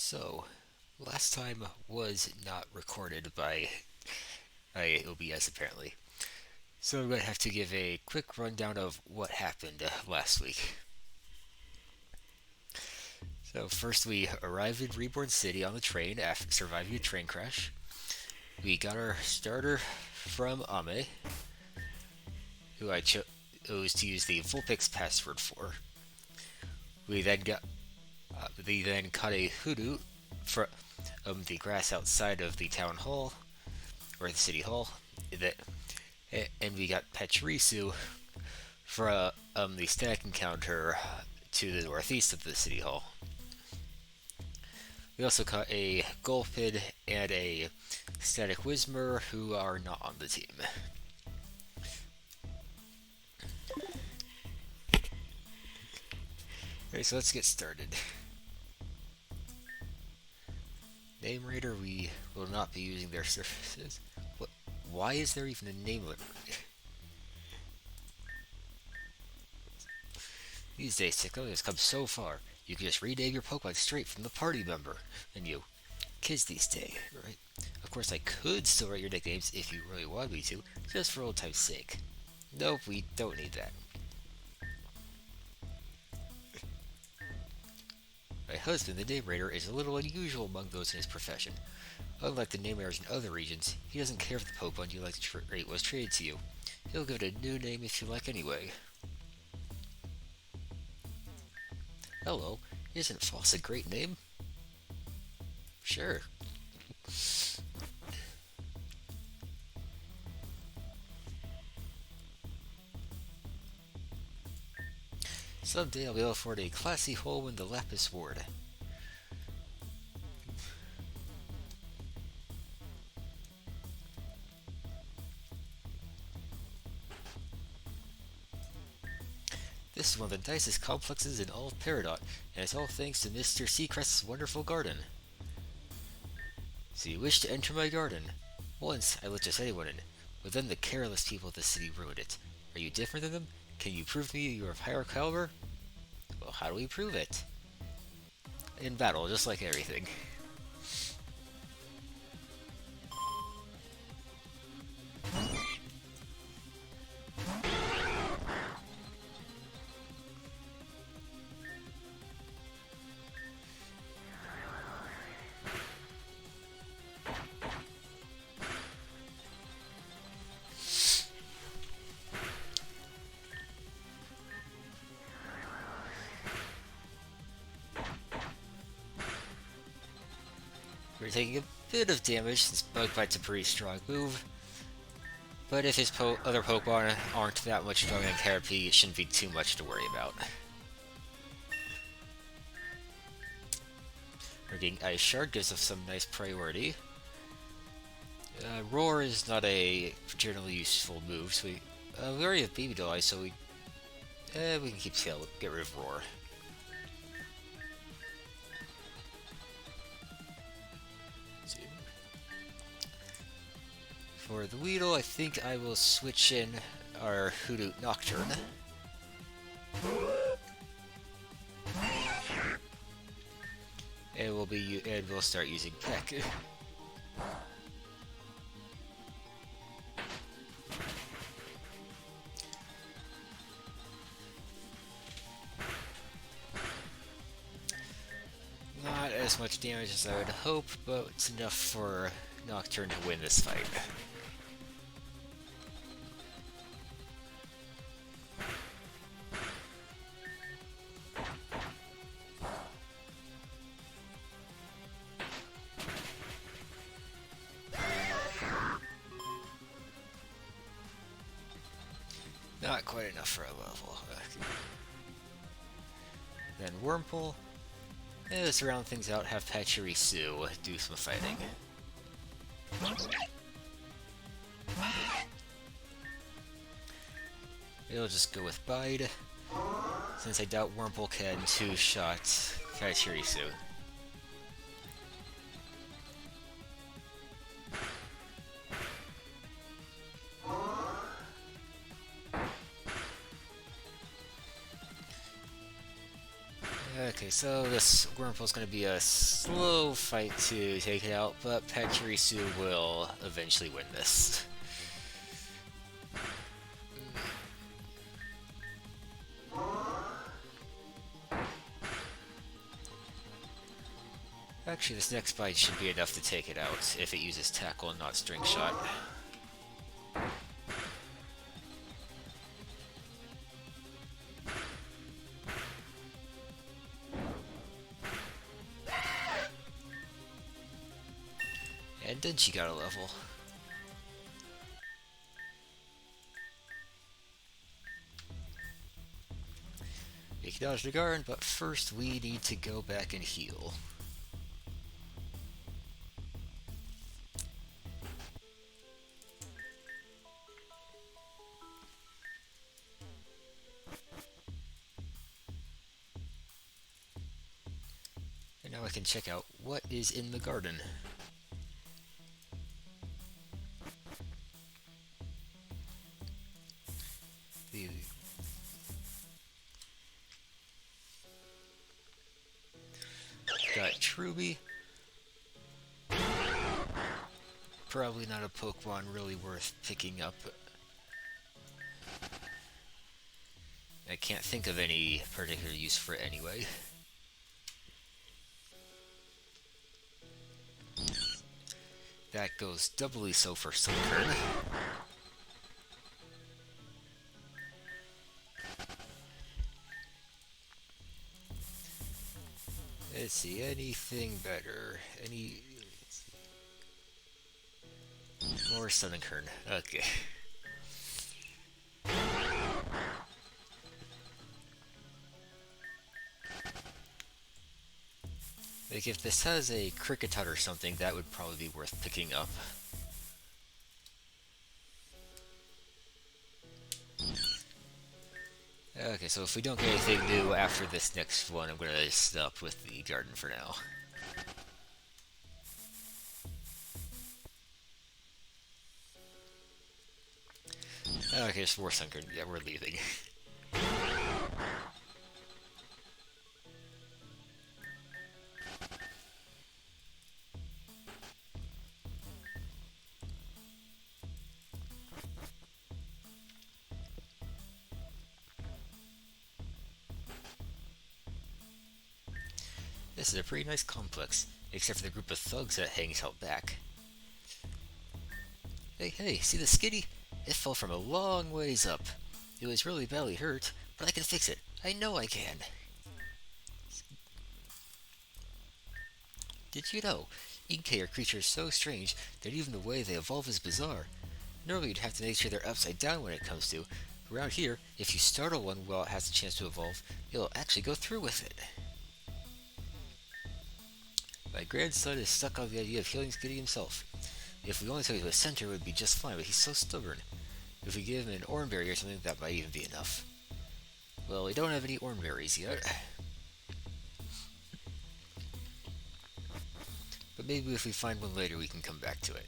So, last time was not recorded by OBS apparently. So I'm going to have to give a quick rundown of what happened last week. So first we arrived in Reborn City on the train after surviving a train crash. We got our starter from Ame, who I chose to use the Vulpix password for. We then caught a hoodoo from the grass outside of the town hall, or the city hall, that and we got Pachirisu from the stack encounter to the northeast of the city hall. We also caught a Gulpid and a Static Whismer who are not on the team. Alright, so let's get started. Name Raider, we will not be using their services. What? Why is there even a name limit? These days, technology has come so far. You can just rename your Pokemon straight from the party member. And you, kids these days, right? Of course, I could still write your nicknames if you really wanted me to, just for old time's sake. Nope, we don't need that. My husband, the Name Raider, is a little unusual among those in his profession. Unlike the Name Raiders in other regions, he doesn't care if the Pokemon you like to trade was traded to you. He'll give it a new name if you like anyway. Hello, isn't Foss a great name? Sure. Someday I'll be able to afford a classy home in the Lapis Ward. This is one of the nicest complexes in all of Peridot, and it's all thanks to Mr. Seacrest's wonderful garden. So you wish to enter my garden? Once I let just anyone in, but then the careless people of the city ruined it. Are you different than them? Can you prove to me you are of higher caliber? Well, how do we prove it? In battle, just like everything. We're taking a bit of damage since Bug Bite's a pretty strong move, but if his other Pokemon aren't that much stronger than Caterpie, it shouldn't be too much to worry about. We're getting Ice Shard, gives us some nice priority. Roar is not a generally useful move, so we already have Baby Doll Ice, so we can keep Tail, get rid of Roar. For the Weedle, I think I will switch in our Hoodoo Nocturne. And we'll start using Peck. Not as much damage as I would hope, but it's enough for Nocturne to win this fight. Not quite enough for a level. Then Wurmple. Let's round things out, have Pachirisu do some fighting. It'll just go with Bide, since I doubt Wurmple can two-shot Pachirisu. Okay, so this Wurmple's gonna be a slow fight to take it out, but Pachirisu will eventually win this. Actually, this next bite should be enough to take it out if it uses tackle and not string shot. And then she got a level. We can dodge the guard, but first we need to go back and heal. And now I can check out what is in the garden. The got Truby. Probably not a Pokemon really worth picking up. I can't think of any particular use for it anyway. That goes doubly so for Sunkern. Let's see, anything better? Any... More Sunkern. Okay. Like, if this has a Cricketut or something, that would probably be worth picking up. Okay, so if we don't get anything new after this next one, I'm gonna stop with the garden for now. Okay, just more Sunkern. Yeah, we're leaving. This is a pretty nice complex, except for the group of thugs that hangs out back. Hey, see the skitty? It fell from a long ways up. It was really badly hurt, but I can fix it. I know I can. Did you know? Inkay are creatures so strange that even the way they evolve is bizarre. Normally you'd have to make sure they're upside down when it comes to. Around here, if you startle one while it has a chance to evolve, it'll actually go through with it. My grandson is stuck on the idea of healing Skitty himself. If we only took him to a center, it would be just fine, but he's so stubborn. If we give him an Oranberry or something, that might even be enough. Well, we don't have any Oranberries yet. But maybe if we find one later, we can come back to it.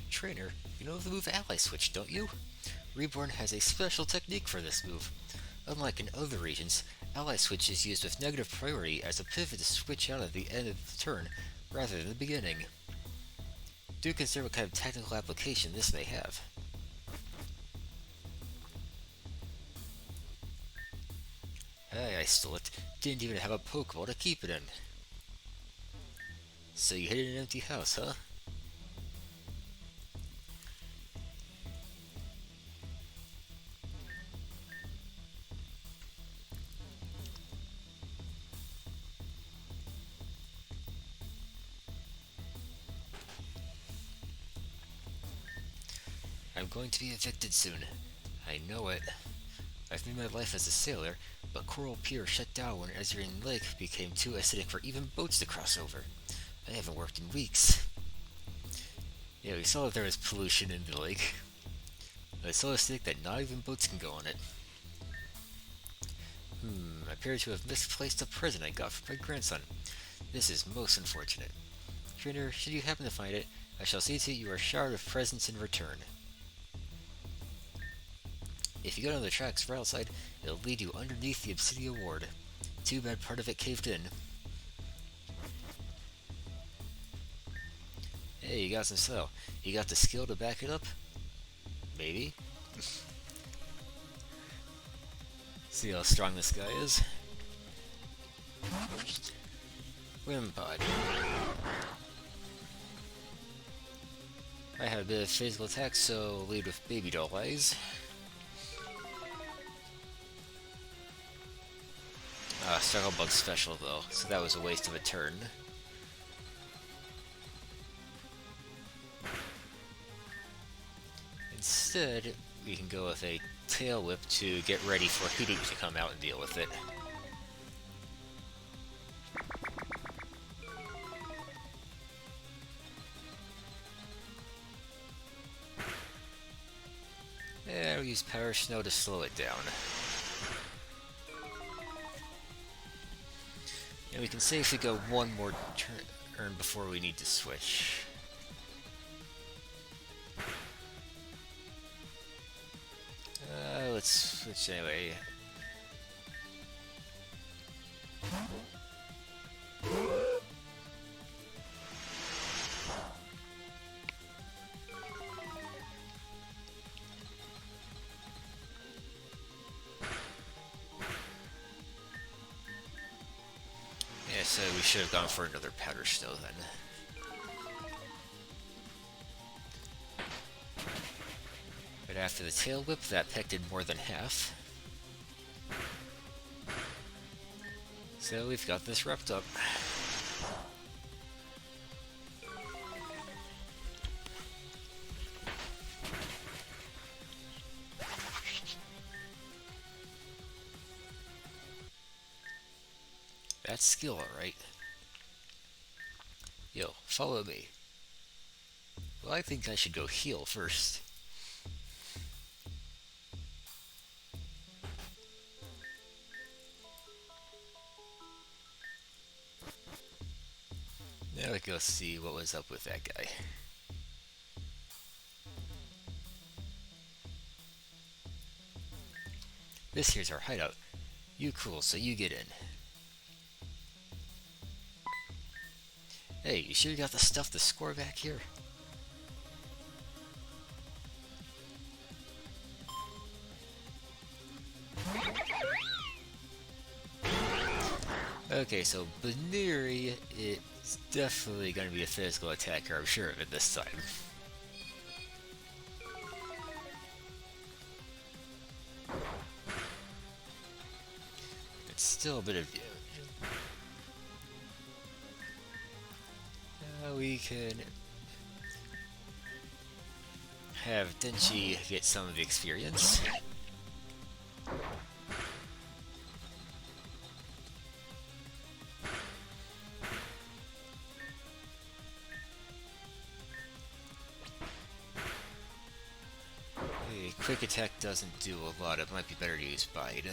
Trainer, you know the move Ally Switch, don't you? Reborn has a special technique for this move. Unlike in other regions, Ally switch is used with negative priority as a pivot to switch out at the end of the turn rather than the beginning. Do consider what kind of technical application this may have. Hey, I stole it. Didn't even have a Pokeball to keep it in. So you hid it in an empty house, huh? I'm going to be evicted soon. I know it. I've made my life as a sailor, but Coral Pier shut down when Ezrean Lake became too acidic for even boats to cross over. I haven't worked in weeks. Yeah, we saw that there was pollution in the lake. It's so acidic that not even boats can go on it. I appear to have misplaced a present I got from my grandson. This is most unfortunate. Trainer, should you happen to find it, I shall see to you are showered with presents in return. If you go down the tracks right outside, it'll lead you underneath the Obsidian Ward. Too bad part of it caved in. Hey, you got some style. You got the skill to back it up? Maybe? See how strong this guy is? Wimpod. I have a bit of physical attack, so lead with baby doll eyes. Struggle Bug special though, so that was a waste of a turn. Instead, we can go with a Tail Whip to get ready for Hoodoo to come out and deal with it. And we'll use Power Snow to slow it down. And we can safely go one more turn before we need to switch. Let's switch anyway. Yeah, so we should have gone for another Powder Snow then. But after the Tail Whip, that peck did more than half. So we've got this wrapped up. That's skill, alright. Yo, follow me. Well, I think I should go heal first. Now we go see what was up with that guy. This here's our hideout. You cool, so you get in. Hey, you sure you got the stuff to score back here? Okay, so Baneri is definitely going to be a physical attacker, I'm sure of it this time. It's still a bit of damage. We can have Denchi get some of the experience. A quick attack doesn't do a lot, it might be better to use Bide.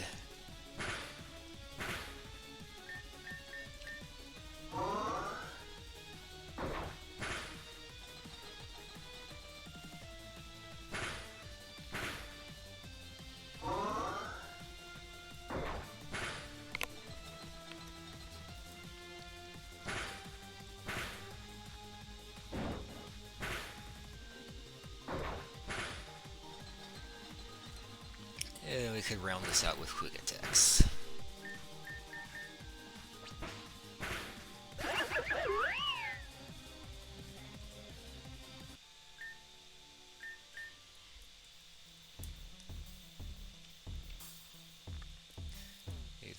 could round this out with quick attacks.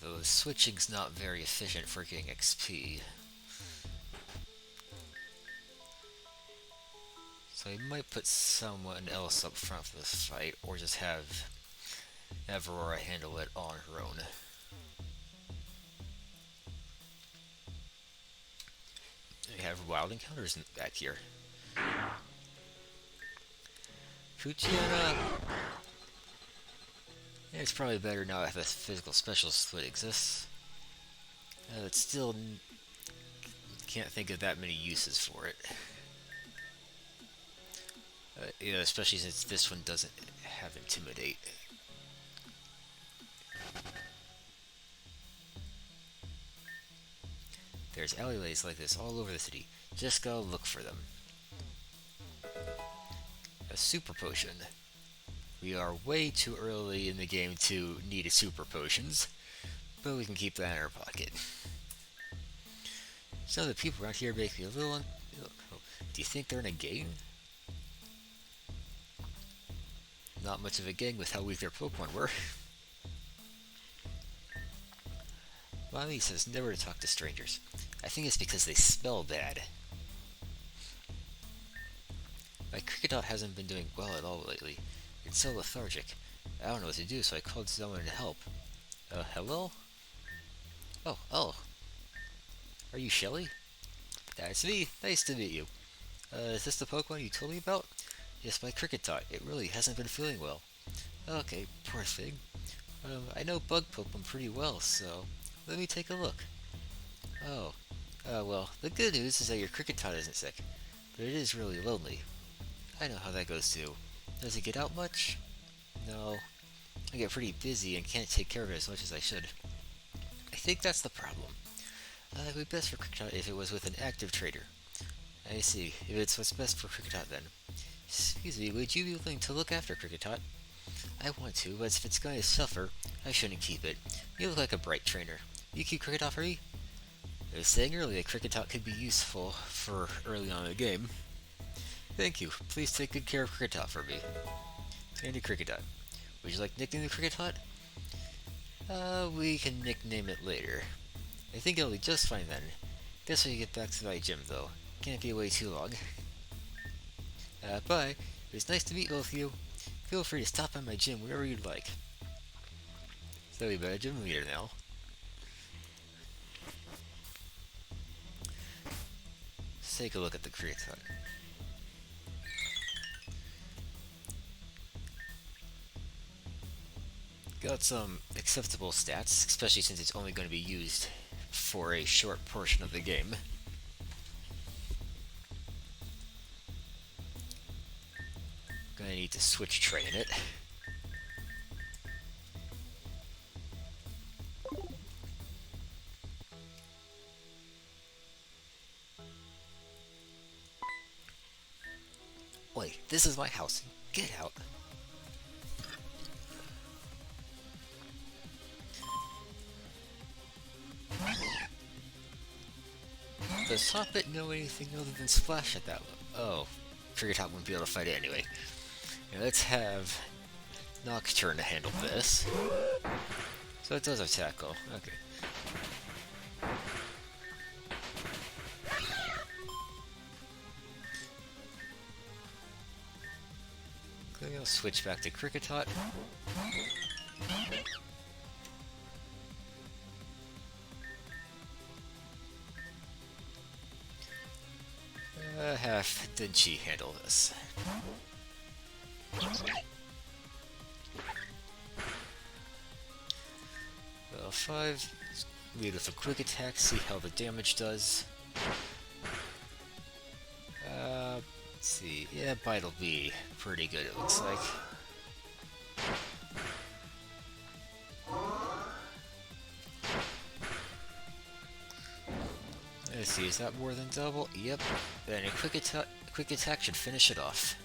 Though the switching's not very efficient for getting XP. So I might put someone else up front for this fight, or just have Aurora handle it on her own. We have wild encounters back here. Fujiana! Yeah, it's probably better now if a physical specialist would exist. But still can't think of that many uses for it. Yeah, especially since this one doesn't have Intimidate. There's alleyways like this all over the city. Just go look for them. A super potion. We are way too early in the game to need a super potions, but we can keep that in our pocket. Some of the people around here make me a little do you think they're in a gang? Not much of a gang with how weak their Pokemon were. Mommy says never to talk to strangers. I think it's because they smell bad. My Kricketot hasn't been doing well at all lately. It's so lethargic. I don't know what to do, so I called someone to help. Hello? Oh. Are you Shelly? That's me. Nice to meet you. Is this the Pokemon you told me about? Yes, my Kricketot. It really hasn't been feeling well. Okay, poor thing. I know bug Pokemon pretty well, so let me take a look. Well, the good news is that your Kricketot isn't sick, but it is really lonely. I know how that goes too. Does it get out much? No. I get pretty busy and can't take care of it as much as I should. I think that's the problem. It would be best for Kricketot if it was with an active trainer. I see. If it's what's best for Kricketot then. Excuse me, would you be willing to look after Kricketot? I want to, but if it's going to suffer, I shouldn't keep it. You look like a bright trainer. You keep Kricketot for me? I was saying earlier, Kricketot could be useful for early on in the game. Thank you. Please take good care of Kricketot for me. Sandy Kricketot. Would you like to nickname the Kricketot? We can nickname it later. I think it'll be just fine then. Guess we get back to my gym though. Can't be away too long. Bye. It was nice to meet both of you. Feel free to stop by my gym whenever you'd like. So we got a gym leader now. Let's take a look at the Kricketot. Got some acceptable stats, especially since it's only going to be used for a short portion of the game. Gonna need to switch train it. Wait, this is my house. Get out. Does Hoppet know anything other than Splash at that level? Oh, Kricketot wouldn't be able to fight it anyway. Now let's have Nocturne handle this. So it does have tackle. Okay. Okay, I'll switch back to Kricketot. Have Denchi handle this. Well, 5. Lead with a quick attack, see how the damage does. Let's see. Yeah, Bite'll be pretty good, it looks like. Let's see, is that more than double? Yep. Then a quick attack should finish it off.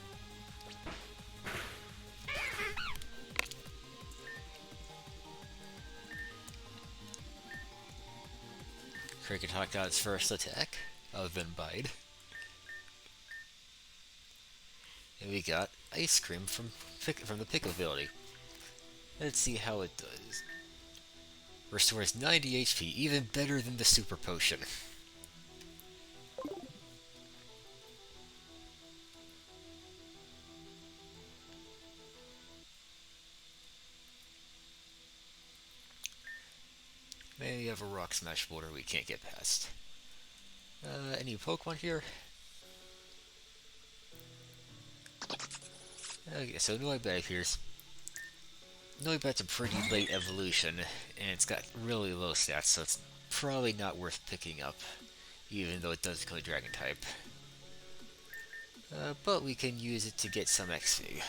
Cricket Hawk got its first attack, other than Bide. And we got Ice Cream from the Pick ability. Let's see how it does. Restores 90 HP, even better than the Super Potion. Maybe we have a Rock Smash Boulder we can't get past. Any Pokemon here? Okay, so Noibat appears. Noibat's a pretty late evolution, and it's got really low stats, so it's probably not worth picking up, even though it does become a Dragon type. But we can use it to get some XP.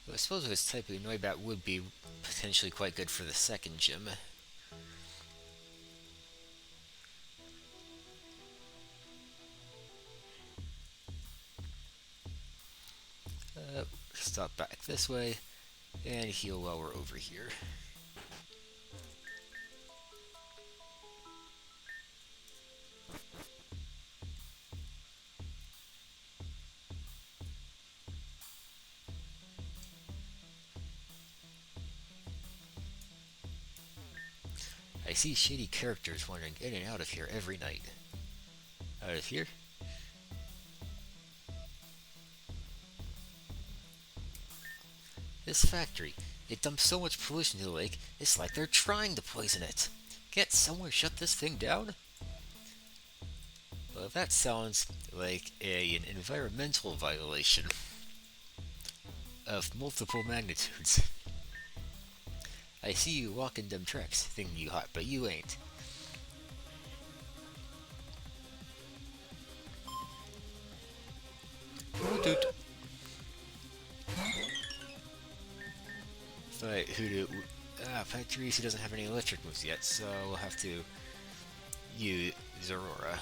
I suppose if it's typing Noibat would be potentially quite good for the second gym. Stop back this way, and heal while we're over here. I see shady characters wandering in and out of here every night. Out of here? This factory. It dumps so much pollution into the lake, it's like they're trying to poison it. Can't someone shut this thing down? Well, that sounds like an environmental violation of multiple magnitudes. I see you walking them tracks, thinking you hot, but you ain't. Oh, dude. Fight Hoodoo. Patrice doesn't have any electric moves yet, so we'll have to use Aurora.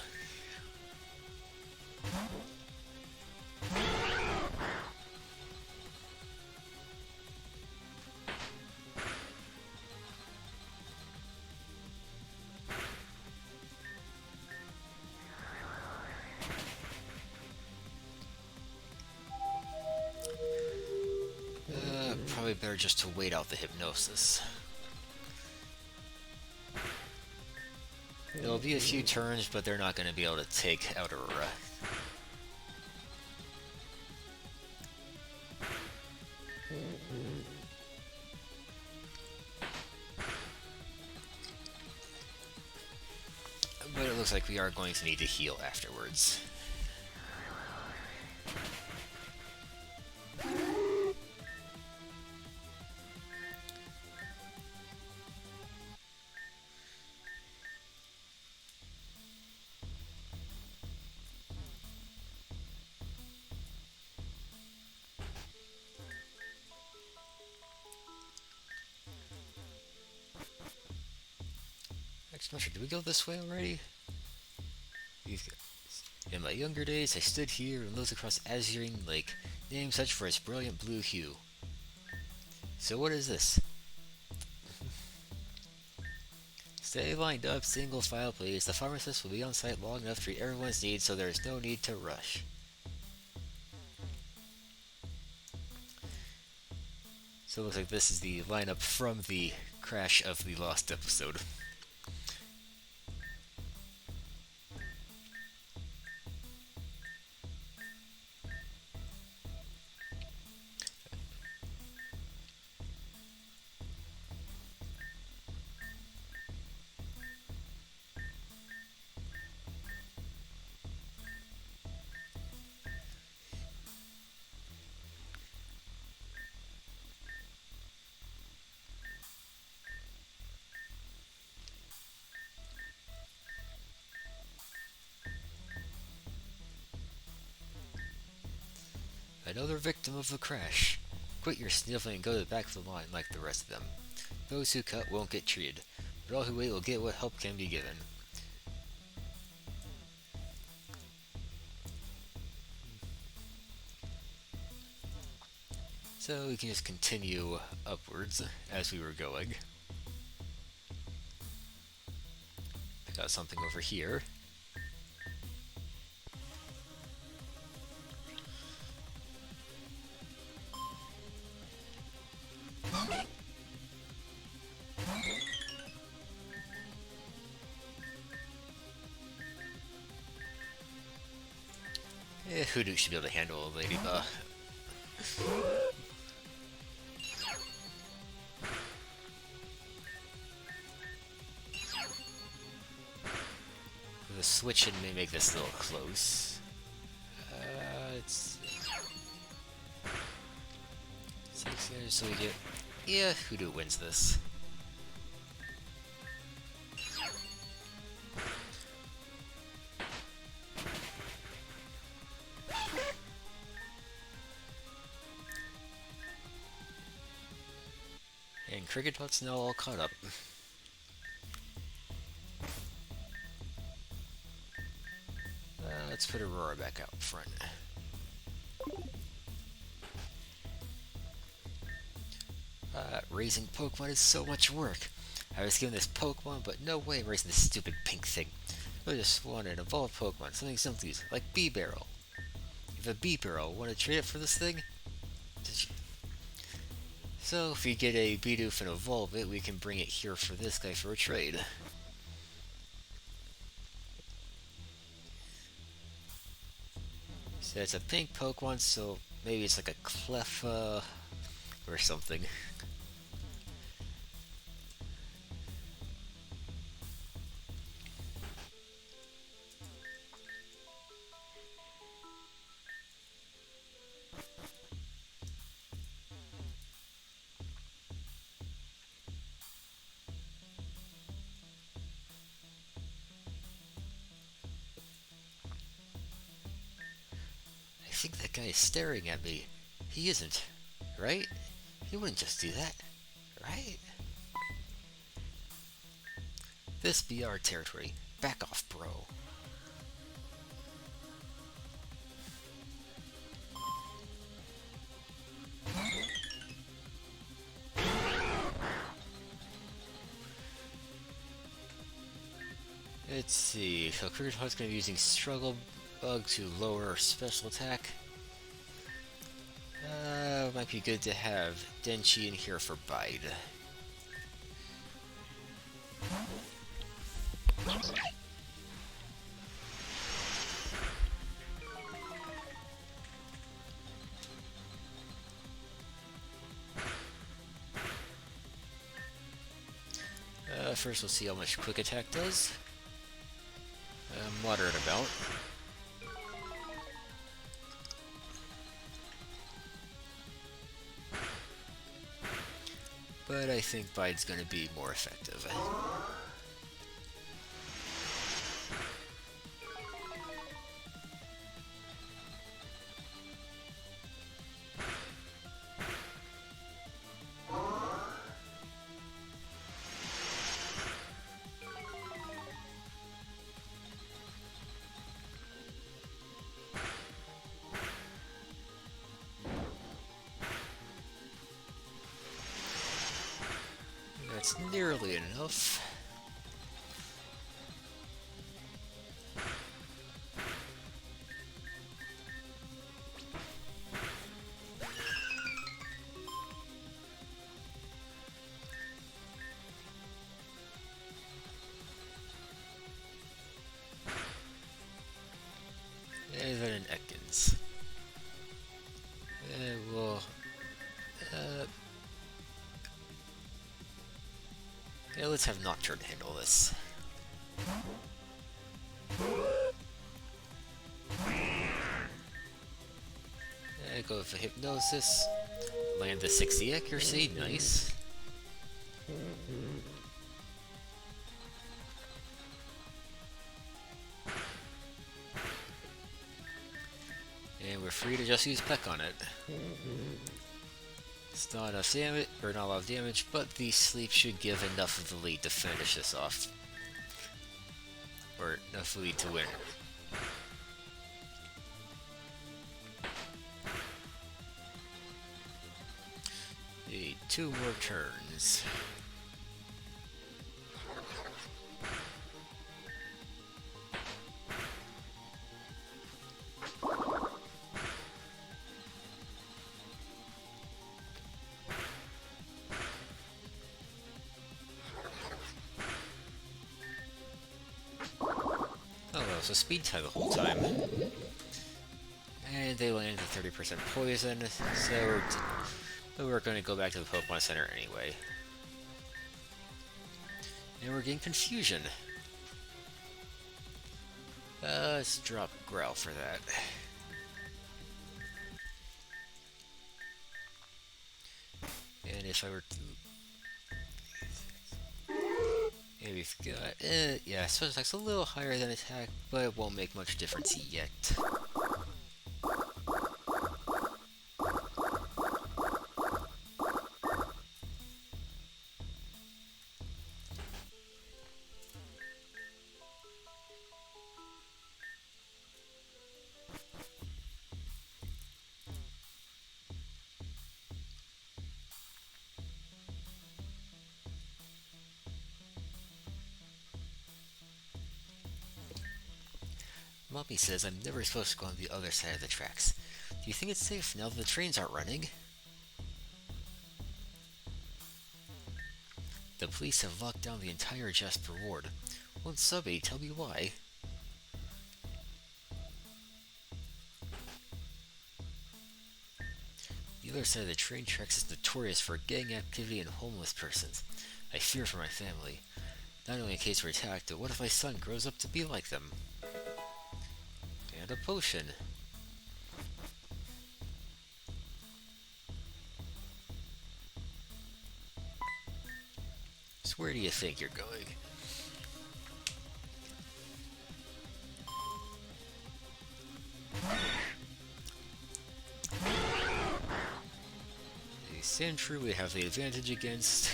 Probably better just to wait out the hypnosis. There'll be a few turns, but they're not going to be able to take out Aurora. But it looks like we are going to need to heal afterwards. Did we go this way already? In my younger days, I stood here and looked across Azurine Lake, named such for its brilliant blue hue. So what is this? Stay lined up, single file please. The pharmacist will be on site long enough to treat everyone's needs, so there is no need to rush. So it looks like this is the lineup from the crash of the Lost episode. Another victim of the crash. Quit your sniveling and go to the back of the line like the rest of them. Those who cut won't get treated, but all who wait will get what help can be given. So we can just continue upwards as we were going. I got something over here. Hoodoo should be able to handle a ladybug. The switch in may make this a little close. It's 6 years, so we get. Yeah, Hoodoo wins this. And Cricket Bot's now all caught up. Let's put Aurora back out front. Raising Pokemon is so much work. I was given this Pokemon, but no way I'm raising this stupid pink thing. I just want an evolved Pokemon, something simple to use, like B-Barrel. If a B-Barrel, want to trade it for this thing? So, if we get a Bidoof and evolve it, we can bring it here for this guy for a trade. So it's a pink Pokemon, so maybe it's like a Cleffa or something. I think that guy is staring at me. He isn't, right? He wouldn't just do that, right? This be our territory. Back off, bro. Let's see. So Cricket Hawk's going to be using Struggle Bug to lower our special attack. Might be good to have Denchi in here for Bide. First we'll see how much Quick Attack does. Moderate amount. But I think Bide's going to be more effective. That's nearly enough. And then an Ekans. Yeah, let's have Nocturne handle this. Go with the Hypnosis. Land the 60 accuracy, nice. And we're free to just use Peck on it. It's not enough damage, or not a lot of damage, but the sleep should give enough of the lead to finish this off. Or enough lead to win. Need 2 more turns. Oh, well, it's a speed tie the whole time. And they landed 30% poison, so we're going to go back to the Pokemon Center anyway. And we're getting confusion. Let's drop Growl for that. And if I were to... Yeah, we've got... yeah, so attack's a little higher than attack, but it won't make much difference yet. Mommy says I'm never supposed to go on the other side of the tracks. Do you think it's safe now that the trains aren't running? The police have locked down the entire Jasper ward. Won't somebody tell me why? The other side of the train tracks is notorious for gang activity and homeless persons. I fear for my family. Not only in case we're attacked, but what if my son grows up to be like them? And a potion. So where do you think you're going? The Sandshrew we have the advantage against.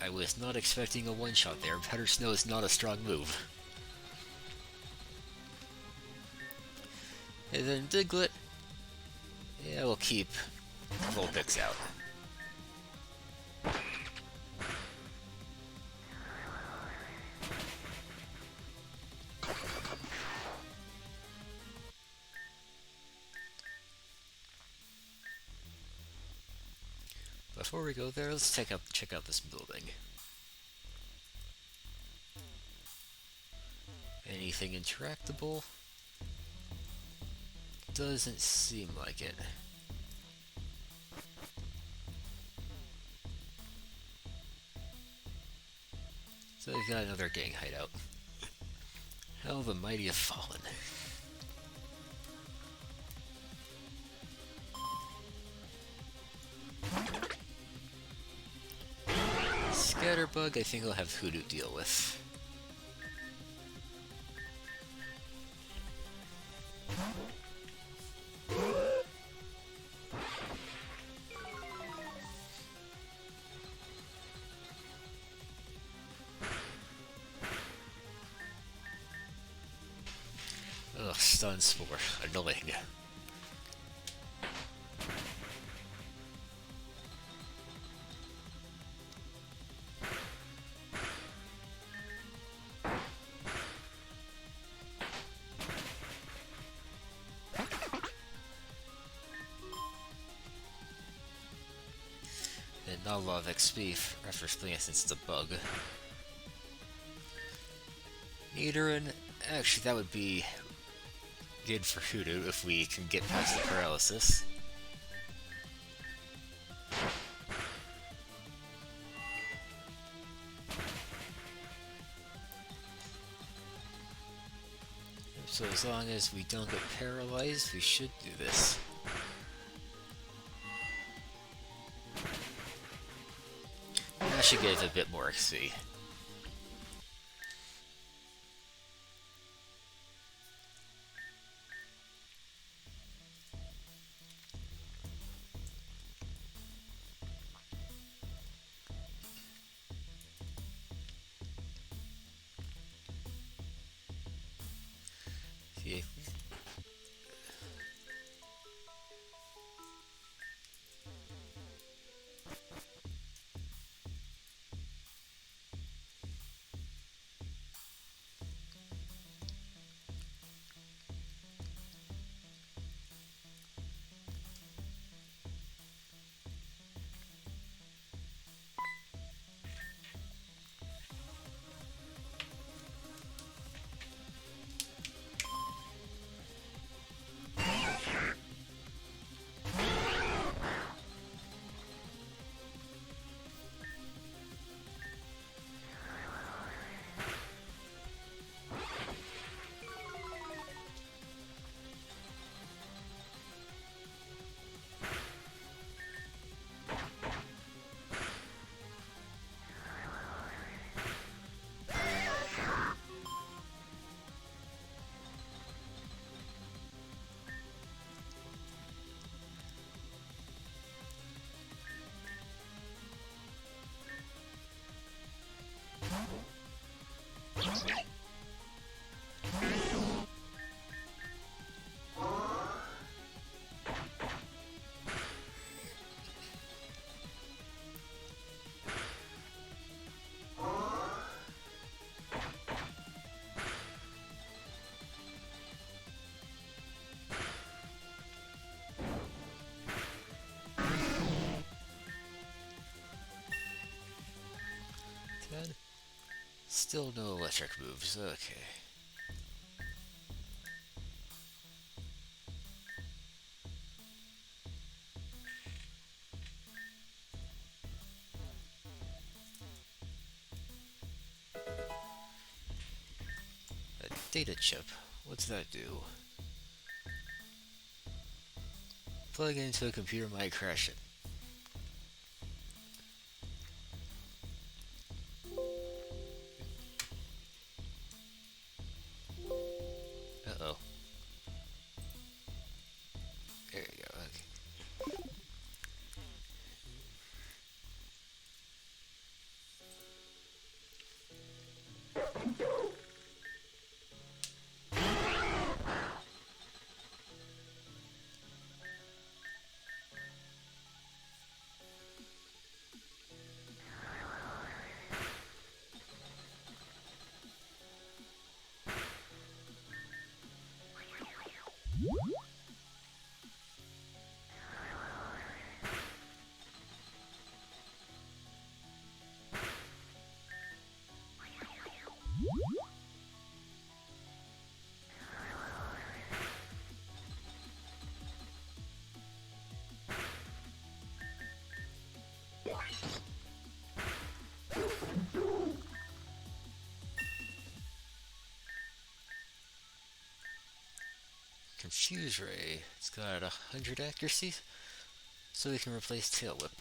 I was not expecting a one-shot there. Powder Snow is not a strong move. And then Diglett. Yeah, we'll keep Vulpix out. Before we go there, let's check out this building. Anything interactable? Doesn't seem like it. So we've got another gang hideout. How the mighty have fallen. Scatterbug, I think I'll have Hoodoo deal with. Ugh, Stun Spore. Annoying. And not a lot of XP after splitting it since it's a bug. Nidoran, actually that would be good for Hoodoo if we can get past the paralysis. So as long as we don't get paralyzed, we should do this. That should give it a bit more XP. Yeah. Ten. Still no electric moves. Okay. A data chip. What's that do? Plug into a computer might crash it. Uh-oh. There you go. Okay. Confuse Ray. It's got 100 accuracy, so we can replace Tail Whip.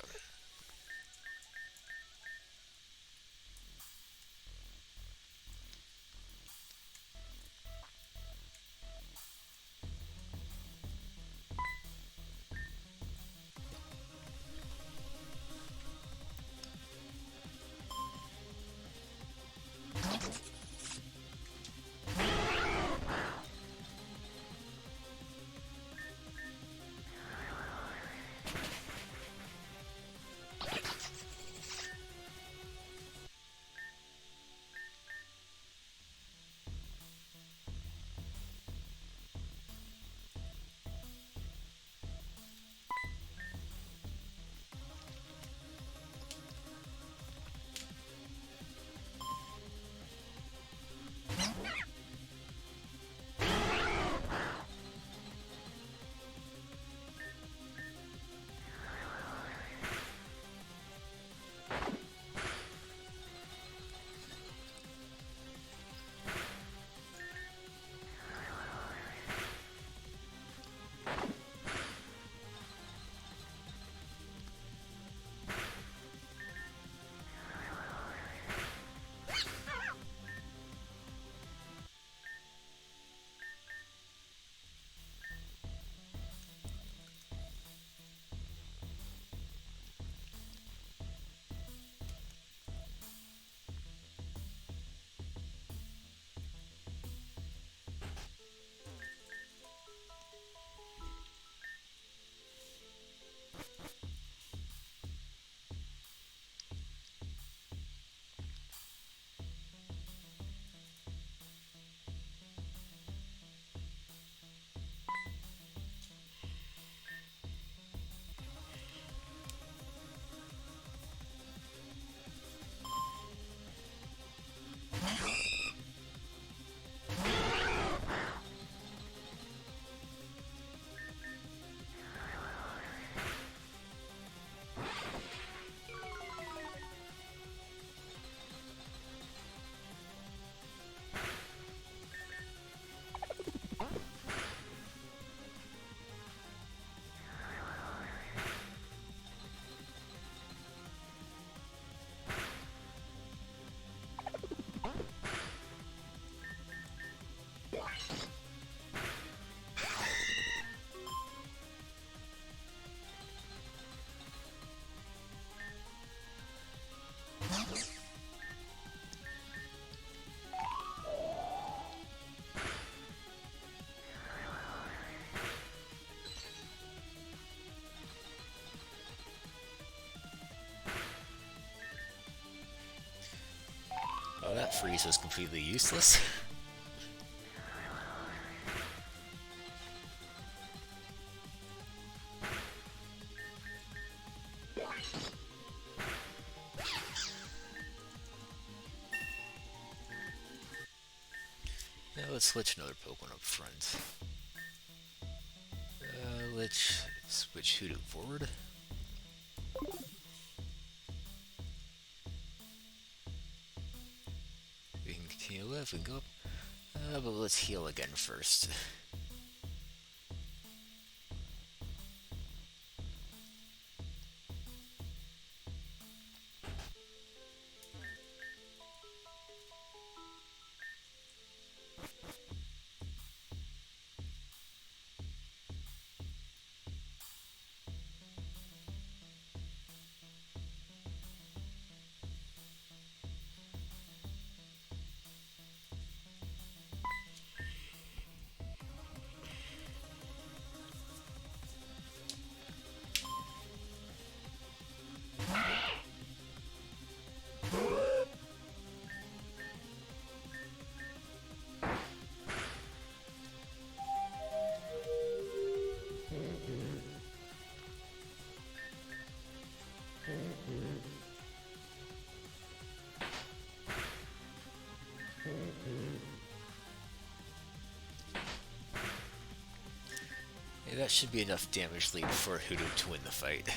Oh, that freeze was completely useless. Now let's switch another Pokemon up front. Let's switch Hoodoo forward. We can continue left, we can go up. But let's heal again first. Yeah, that should be enough damage lead for Hoodoo to win the fight.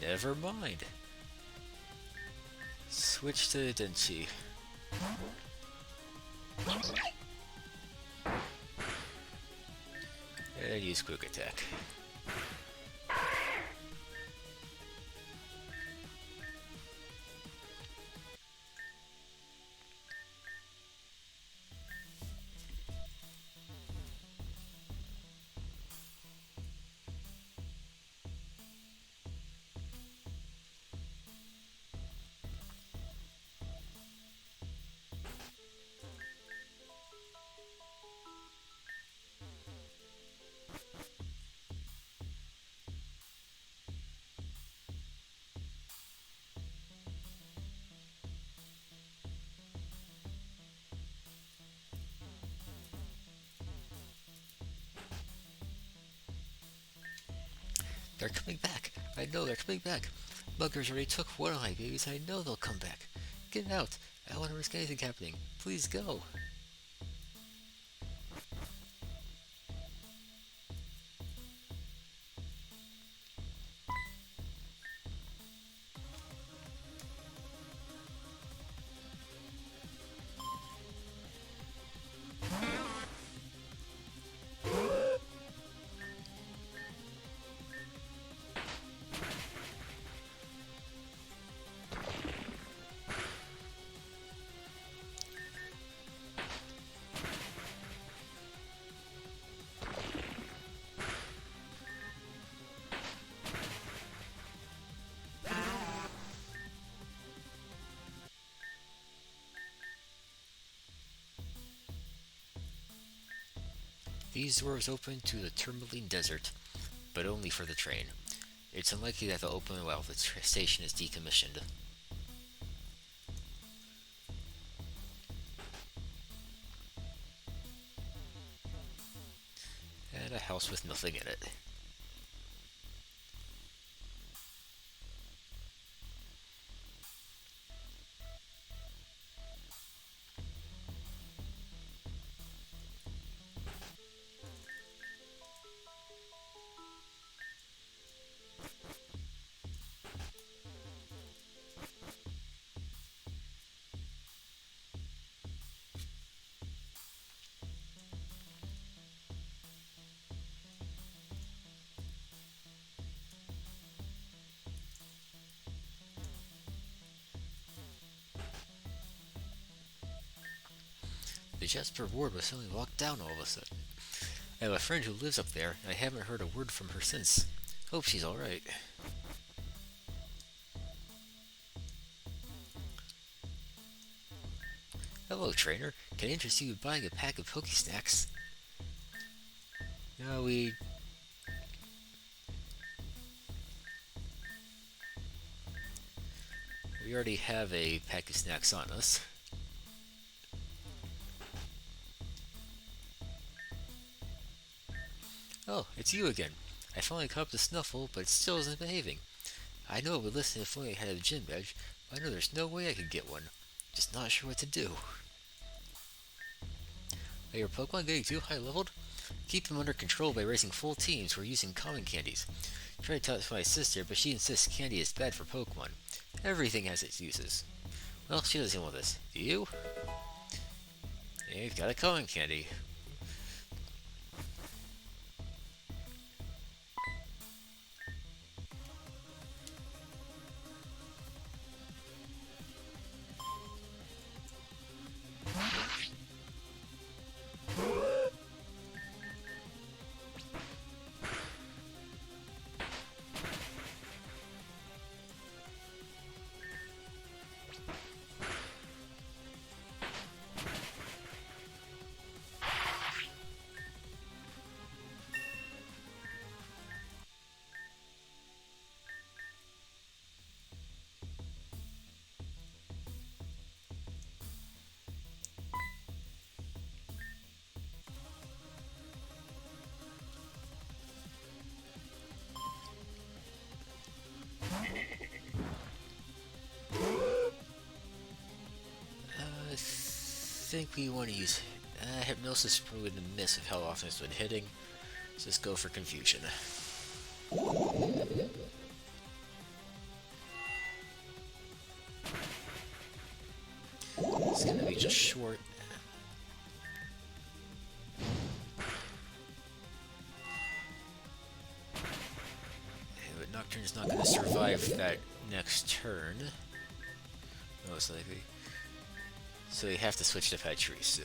Never mind. Switch to Denchi. And use Quick Attack. They're coming back. I know they're coming back. Buggers already took one of my babies. I know they'll come back. Get out. I don't want to risk anything happening. Please go. These doors open to the Tourmaline Desert, but only for the train. It's unlikely that they'll open while the station is decommissioned. And a house with nothing in it. The Jasper ward was suddenly locked down all of a sudden. I have a friend who lives up there, and I haven't heard a word from her since. Hope she's alright. Hello, trainer. Can I interest you in buying a pack of Poke Snacks? No, we already have a pack of snacks on us. Oh, it's you again. I finally caught up to Snuffle, but it still isn't behaving. I know it would listen if only I had a gym badge, but I know there's no way I could get one. Just not sure what to do. Are your Pokemon getting too high leveled? Keep them under control by raising full teams or using common candies. Try to tell it to my sister, but she insists candy is bad for Pokemon. Everything has its uses. Well, she doesn't want this. Do you? Yeah, you've got a common candy. I think we want to use Hypnosis, probably in the miss of how often it's been hitting. So just go for Confusion. It's gonna be just short. But Nocturne's not gonna survive that next turn. Most likely. So you have to switch to Patrice.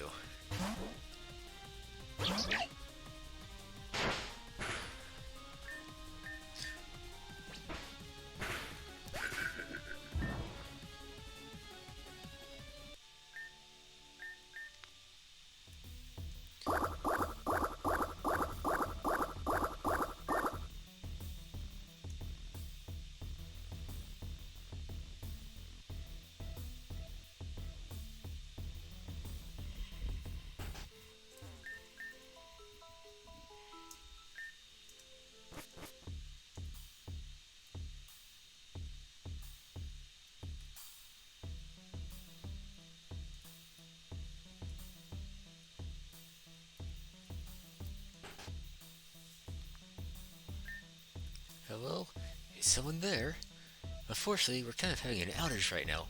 Hello? Is someone there? Unfortunately, we're kind of having an outage right now.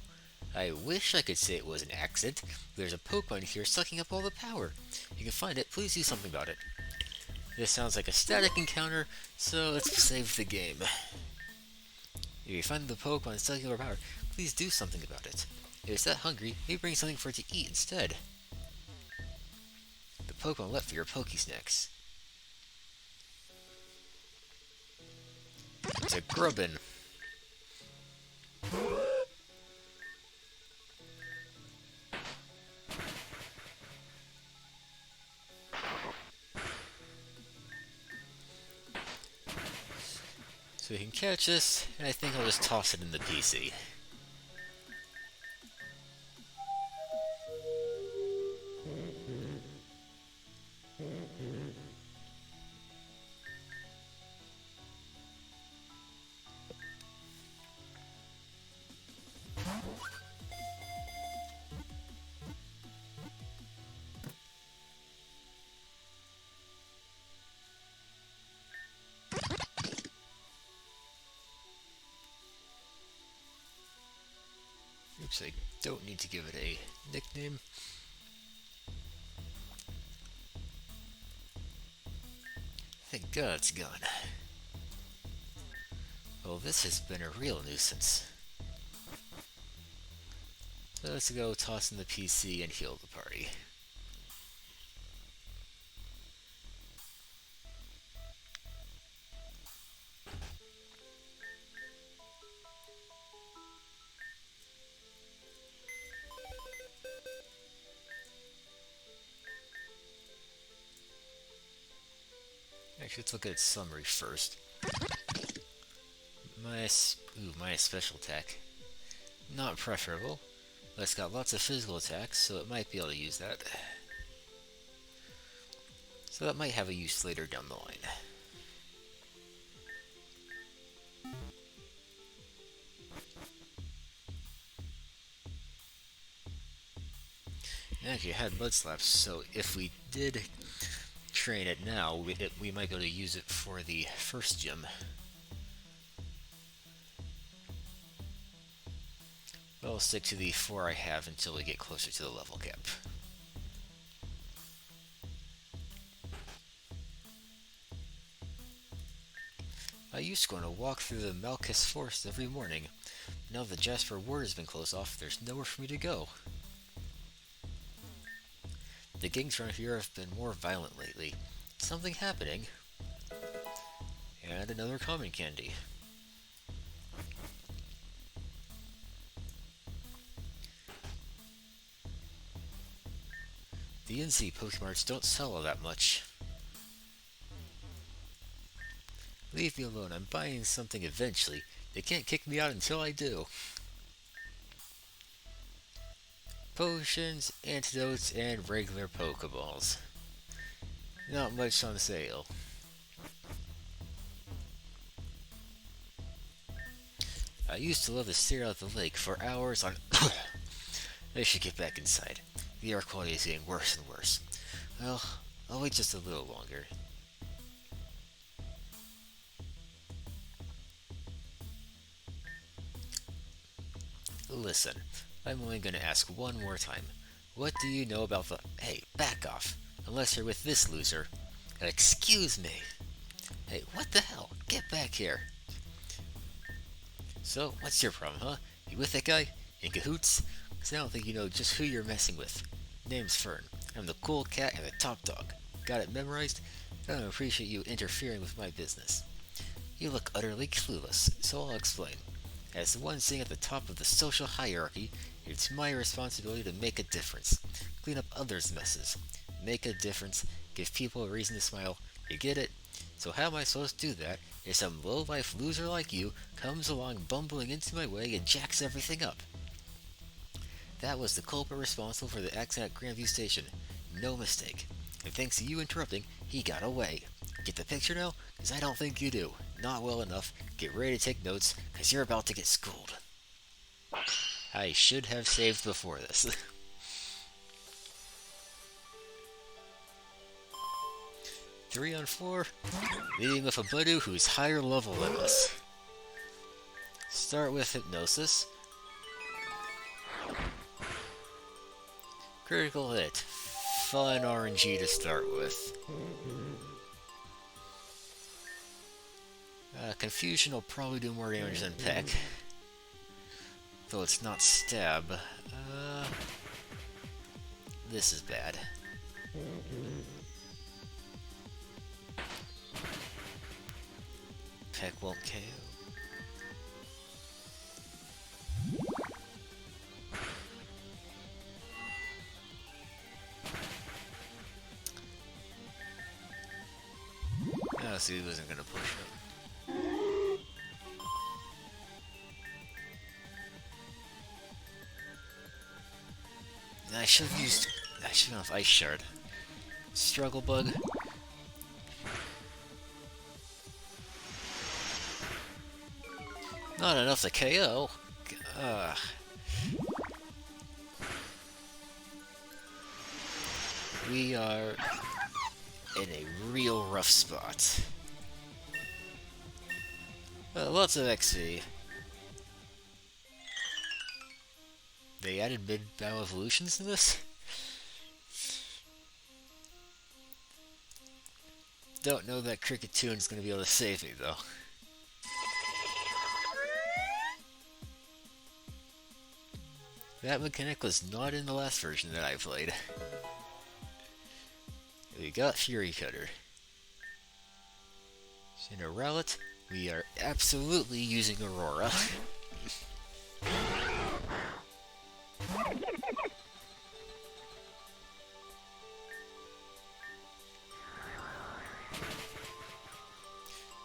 I wish I could say it was an accident, but there's a Pokemon here sucking up all the power. If you can find it, please do something about it. This sounds like a static encounter, so let's save the game. If you find the Pokemon sucking up our power, please do something about it. If it's that hungry, maybe bring something for it to eat instead. The Pokemon left for your Pokesnacks. It's a Grubbin. So he can catch this, and I think I'll just toss it in the PC. Oops, I don't need to give it a nickname. Thank God it's gone. Well, this has been a real nuisance. So let's go toss in the PC and heal the party. Actually, let's look at its summary first. Minus special attack. Not preferable, but it's got lots of physical attacks, so it might be able to use that. So that might have a use later down the line. Actually, it had Mud Slaps, so if we did train it now, we might be able to use it for the first gym. But I'll stick to the 4 I have until we get closer to the level cap. I used to go on a walk through the Malkus Forest every morning. Now the Jasper Ward has been closed off, there's nowhere for me to go. The gangs around here have been more violent lately. Something happening. And another common candy. The NC Pokemarts don't sell all that much. Leave me alone, I'm buying something eventually. They can't kick me out until I do. Potions, antidotes, and regular Pokeballs. Not much on sale. I used to love to stare out the lake for hours on... I should get back inside. The air quality is getting worse and worse. Well, I'll wait just a little longer. Listen, I'm only gonna ask one more time. What do you know about the... Hey, back off. Unless you're with this loser. Excuse me. Hey, what the hell? Get back here. So, what's your problem, huh? You with that guy? In cahoots? Because I don't think you know just who you're messing with. Name's Fern. I'm the cool cat and the top dog. Got it memorized? I don't appreciate you interfering with my business. You look utterly clueless, so I'll explain. As the one sitting at the top of the social hierarchy, it's my responsibility to make a difference. Clean up others' messes. Make a difference. Give people a reason to smile. You get it? So how am I supposed to do that if some low-life loser like you comes along bumbling into my way and jacks everything up? That was the culprit responsible for the accident at Grandview Station. No mistake. And thanks to you interrupting, he got away. Get the picture now? Because I don't think you do. Not well enough. Get ready to take notes, because you're about to get schooled. I should have saved before this. 3 on 4. Leading with a Budu who's higher level than us. Start with Hypnosis. Critical hit. Fun RNG to start with. Confusion will probably do more damage than Peck. Though it's not Stab. This is bad. Peck won't KO. Oh, so he wasn't gonna push him. I should have gone with Ice Shard. Struggle Bug. Not enough to KO. We are in a real rough spot. Lots of XP. They added mid-battle evolutions to this? Don't know that Crickettoon's gonna be able to save me, though. That mechanic was not in the last version that I played. We got Fury Cutter. In a Rowlet, we are absolutely using Aurora.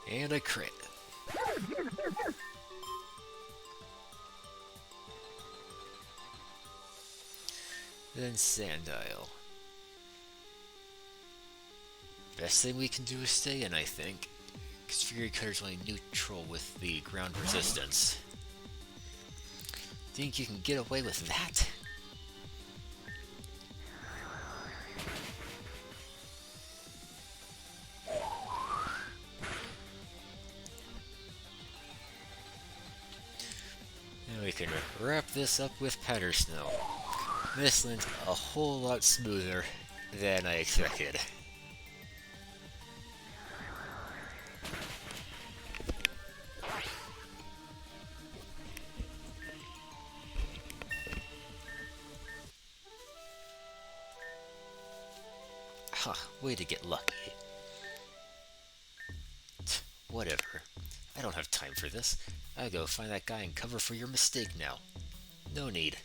And a crit. Then Sandile. Best thing we can do is stay in, I think. Because Fury Cutter's only neutral with the ground resistance. Think you can get away with that? Now we can wrap this up with Powder Snow. This went a whole lot smoother than I expected. Ha, way to get lucky. Whatever. I don't have time for this. I'll go find that guy and cover for your mistake now. No need.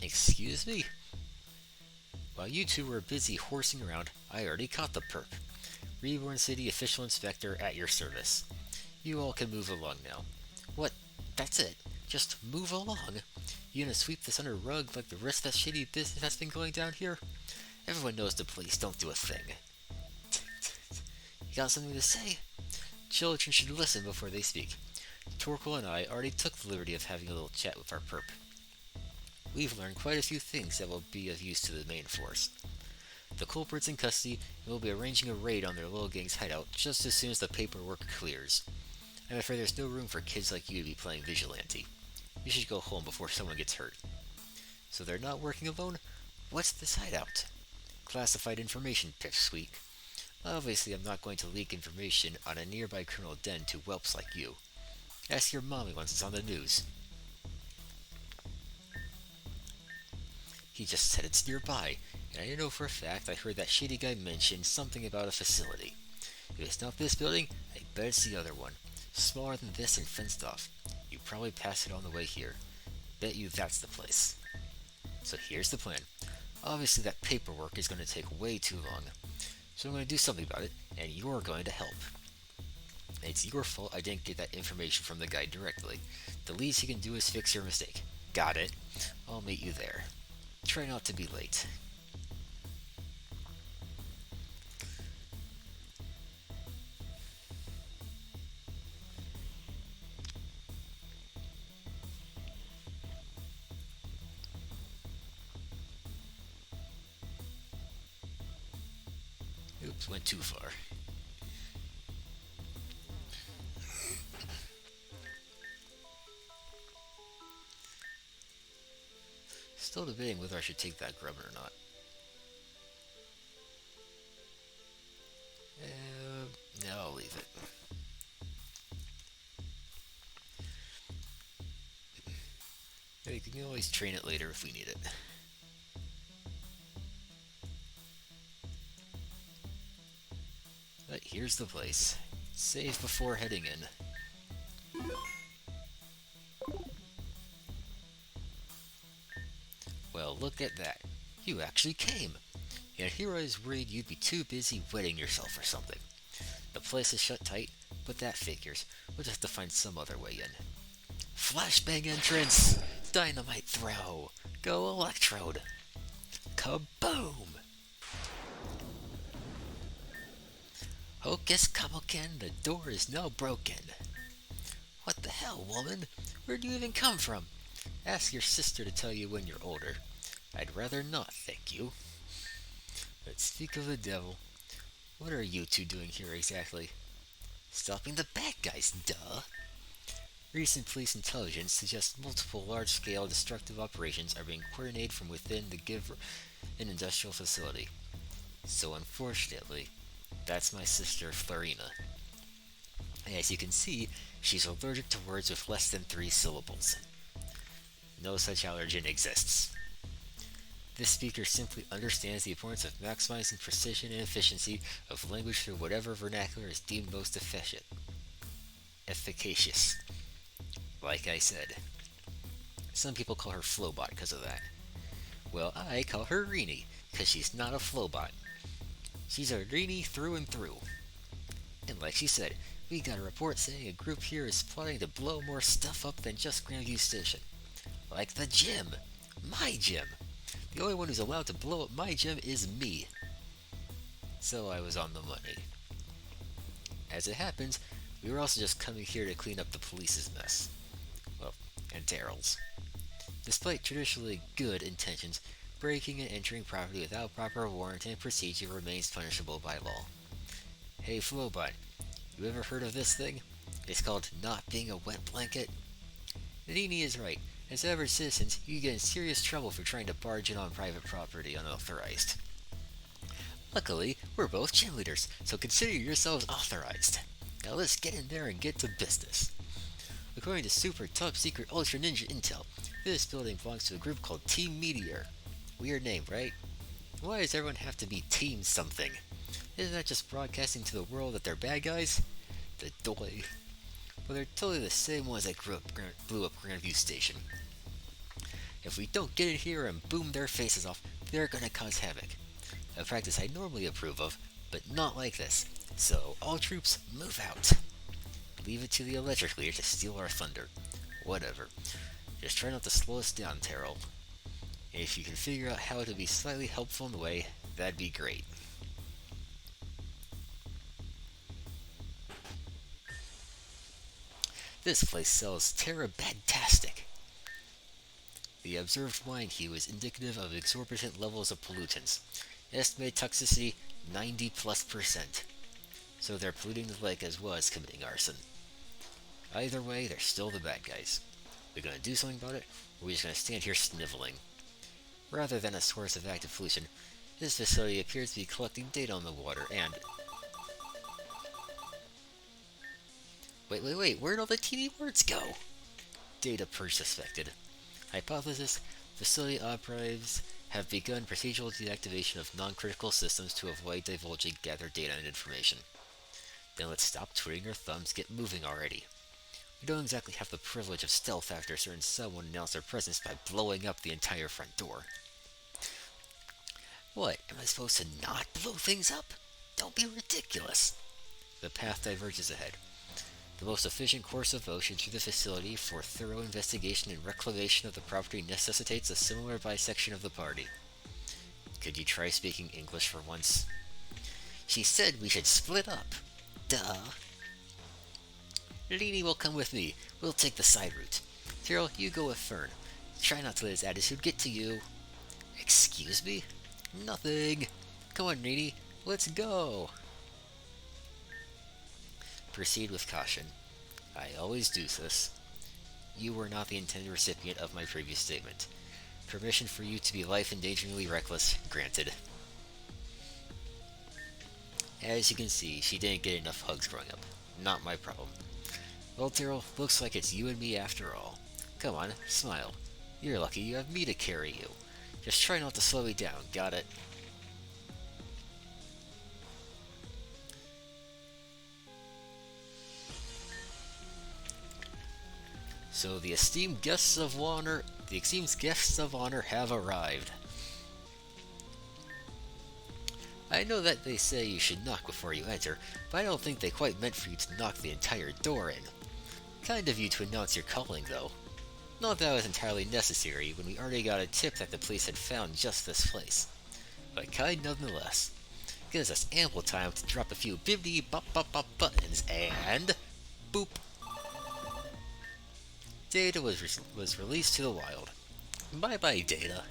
Excuse me? While you two were busy horsing around, I already caught the perp. Reborn City Official Inspector at your service. You all can move along now. What? That's it? Just move along? You gonna sweep this under rug like the rest of that shitty business that's been going down here? Everyone knows the police don't do a thing. You got something to say? Children should listen before they speak. Torquil and I already took the liberty of having a little chat with our perp. We've learned quite a few things that will be of use to the main force. The culprit's in custody, and we'll be arranging a raid on their little gang's hideout just as soon as the paperwork clears. I'm afraid there's no room for kids like you to be playing vigilante. You should go home before someone gets hurt. So they're not working alone? What's this hideout? Classified information, pipsqueak. Obviously, I'm not going to leak information on a nearby criminal den to whelps like you. Ask your mommy once it's on the news. He just said it's nearby, and I know for a fact I heard that shady guy mention something about a facility. If it's not this building, I bet it's the other one. Smaller than this and fenced off. You probably passed it on the way here. Bet you that's the place. So here's the plan. Obviously that paperwork is going to take way too long. So I'm going to do something about it, and you're going to help. It's your fault I didn't get that information from the guy directly. The least you can do is fix your mistake. Got it. I'll meet you there. Try not to be late. Oops, went too far. Still debating whether I should take that grub or not. No, I'll leave it. We can always train it later if we need it. But here's the place. Save before heading in. Well, look at that. You actually came. And here I was worried you'd be too busy wetting yourself or something. The place is shut tight, but that figures. We'll just have to find some other way in. Flashbang entrance! Dynamite throw! Go Electrode! Kaboom! Hocus Cobblekin, the door is now broken. What the hell, woman? Where'd you even come from? Ask your sister to tell you when you're older. I'd rather not, thank you. But speak of the devil, what are you two doing here exactly? Stopping the bad guys, duh. Recent police intelligence suggests multiple large-scale destructive operations are being coordinated from within the Give an industrial facility. So unfortunately, that's my sister, Florina. As you can see, she's allergic to words with less than 3 syllables. No such allergen exists. This speaker simply understands the importance of maximizing precision and efficiency of language through whatever vernacular is deemed most efficacious. Like I said. Some people call her Flowbot because of that. Well, I call her Rini, because she's not a Flowbot. She's a Rini through and through. And like she said, we got a report saying a group here is plotting to blow more stuff up than just Grandview Station. Like the gym. My gym. The only one who's allowed to blow up my gym is me. So I was on the money. As it happens, we were also just coming here to clean up the police's mess. Well, and Daryl's. Despite traditionally good intentions, breaking and entering property without proper warrant and procedure remains punishable by law. Hey Flowbot, you ever heard of this thing? It's called not being a wet blanket. Nadini is right. As average citizens, you get in serious trouble for trying to barge in on private property unauthorized. Luckily, we're both gym leaders, so consider yourselves authorized. Now let's get in there and get to business. According to super top secret ultra ninja intel, this building belongs to a group called Team Meteor. Weird name, right? Why does everyone have to be Team something? Isn't that just broadcasting to the world that they're bad guys? The doi. Well, they're totally the same ones that blew up Grandview Station. If we don't get in here and boom their faces off, they're gonna cause havoc. A practice I normally approve of, but not like this. So, all troops, move out. Leave it to the electric leader to steal our thunder. Whatever. Just try not to slow us down, Terrell. And if you can figure out how to be slightly helpful in the way, that'd be great. This place sells Terra-Badtastic. The observed wine hue is indicative of exorbitant levels of pollutants. Estimated toxicity 90+%. So they're polluting the lake as well as committing arson. Either way, they're still the bad guys. We're gonna do something about it, or we're just gonna stand here sniveling. Rather than a source of active pollution, this facility appears to be collecting data on the water and... Wait, where'd all the TV words go? Data purge suspected. Hypothesis, facility operatives have begun procedural deactivation of non-critical systems to avoid divulging gathered data and information. Then let's stop twiddling our thumbs, get moving already. We don't exactly have the privilege of stealth after certain someone announced their presence by blowing up the entire front door. What, am I supposed to not blow things up? Don't be ridiculous. The path diverges ahead. The most efficient course of motion through the facility for thorough investigation and reclamation of the property necessitates a similar bisection of the party. Could you try speaking English for once? She said we should split up. Duh. Lini will come with me. We'll take the side route. Terrell, you go with Fern. Try not to let his attitude get to you. Excuse me? Nothing. Come on, Lini. Let's go. Proceed with caution. I always do this. You were not the intended recipient of my previous statement. Permission for you to be life-endangeringly reckless granted. As you can see, she didn't get enough hugs growing up. Not my problem. Well, Terrell, looks like it's you and me after all. Come on, smile. You're lucky you have me to carry you. Just try not to slow me down, got it? So the esteemed guests of honor have arrived. I know that they say you should knock before you enter, but I don't think they quite meant for you to knock the entire door in. Kind of you to announce your calling, though. Not that it was entirely necessary when we already got a tip that the police had found just this place. But kind nonetheless. Gives us ample time to drop a few bibbidi-bop-bop-bop buttons and... boop! Data was released to the wild. Bye-bye, Data.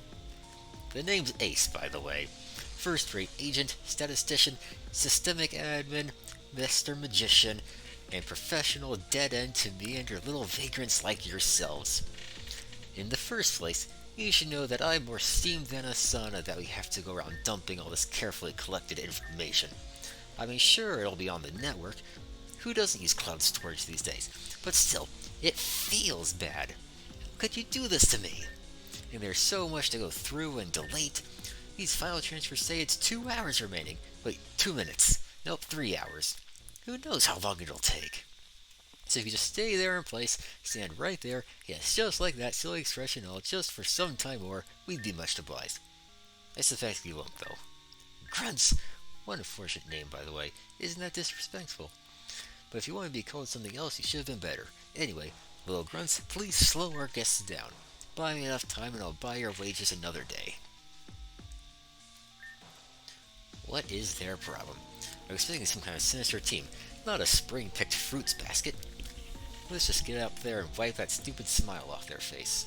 The name's Ace, by the way. First-rate agent, statistician, systemic admin, Mr. Magician, and professional dead-end to meander little vagrants like yourselves. In the first place, you should know that I'm more steamed than a sauna that we have to go around dumping all this carefully collected information. I mean, sure, it'll be on the network. Who doesn't use cloud storage these days? But still, it feels bad. How could you do this to me? And there's so much to go through and delete. These file transfers say it's 2 hours remaining. Wait, 2 minutes. Nope, 3 hours. Who knows how long it'll take? So if you just stay there in place, stand right there, yes, just like that silly expression, all just for some time more, we'd be much obliged. I suspect you won't, though. Grunts! What an unfortunate name, by the way. Isn't that disrespectful? But if you want to be called something else, you should have been better. Anyway, little grunts, please slow our guests down. Buy me enough time and I'll buy your wages another day. What is their problem? I'm expecting some kind of sinister team, not a spring-picked fruits basket. Let's just get up there and wipe that stupid smile off their face.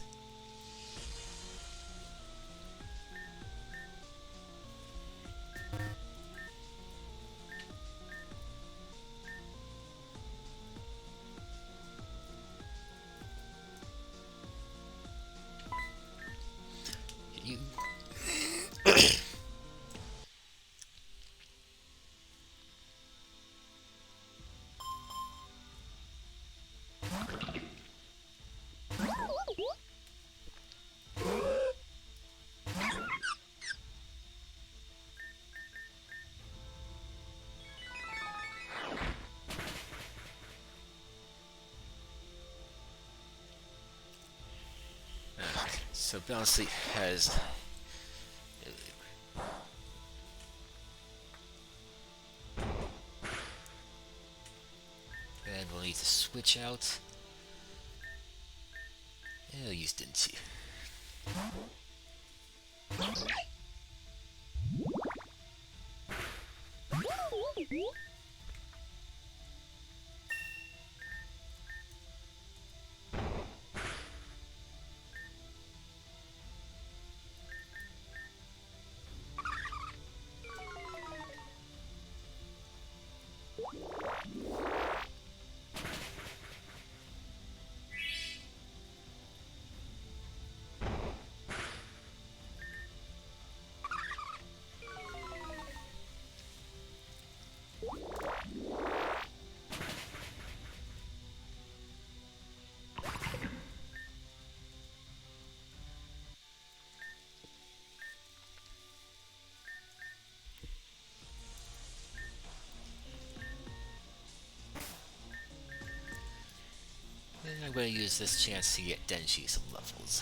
You... So Bouncy has... And we'll need to switch out. And we'll use Dinty. And I'm going to use this chance to get Denshi some levels.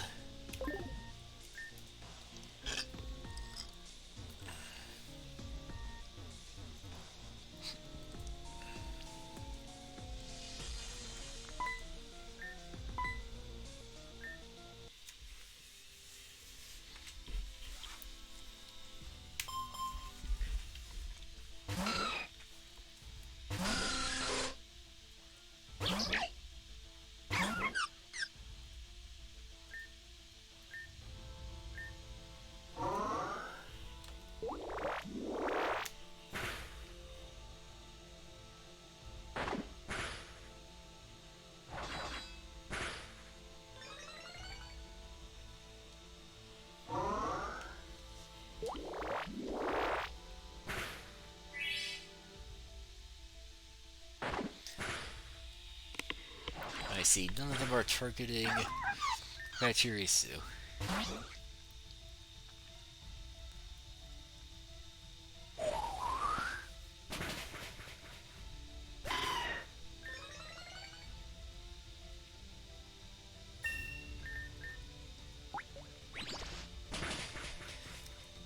I see, none of them are targeting Pachirisu.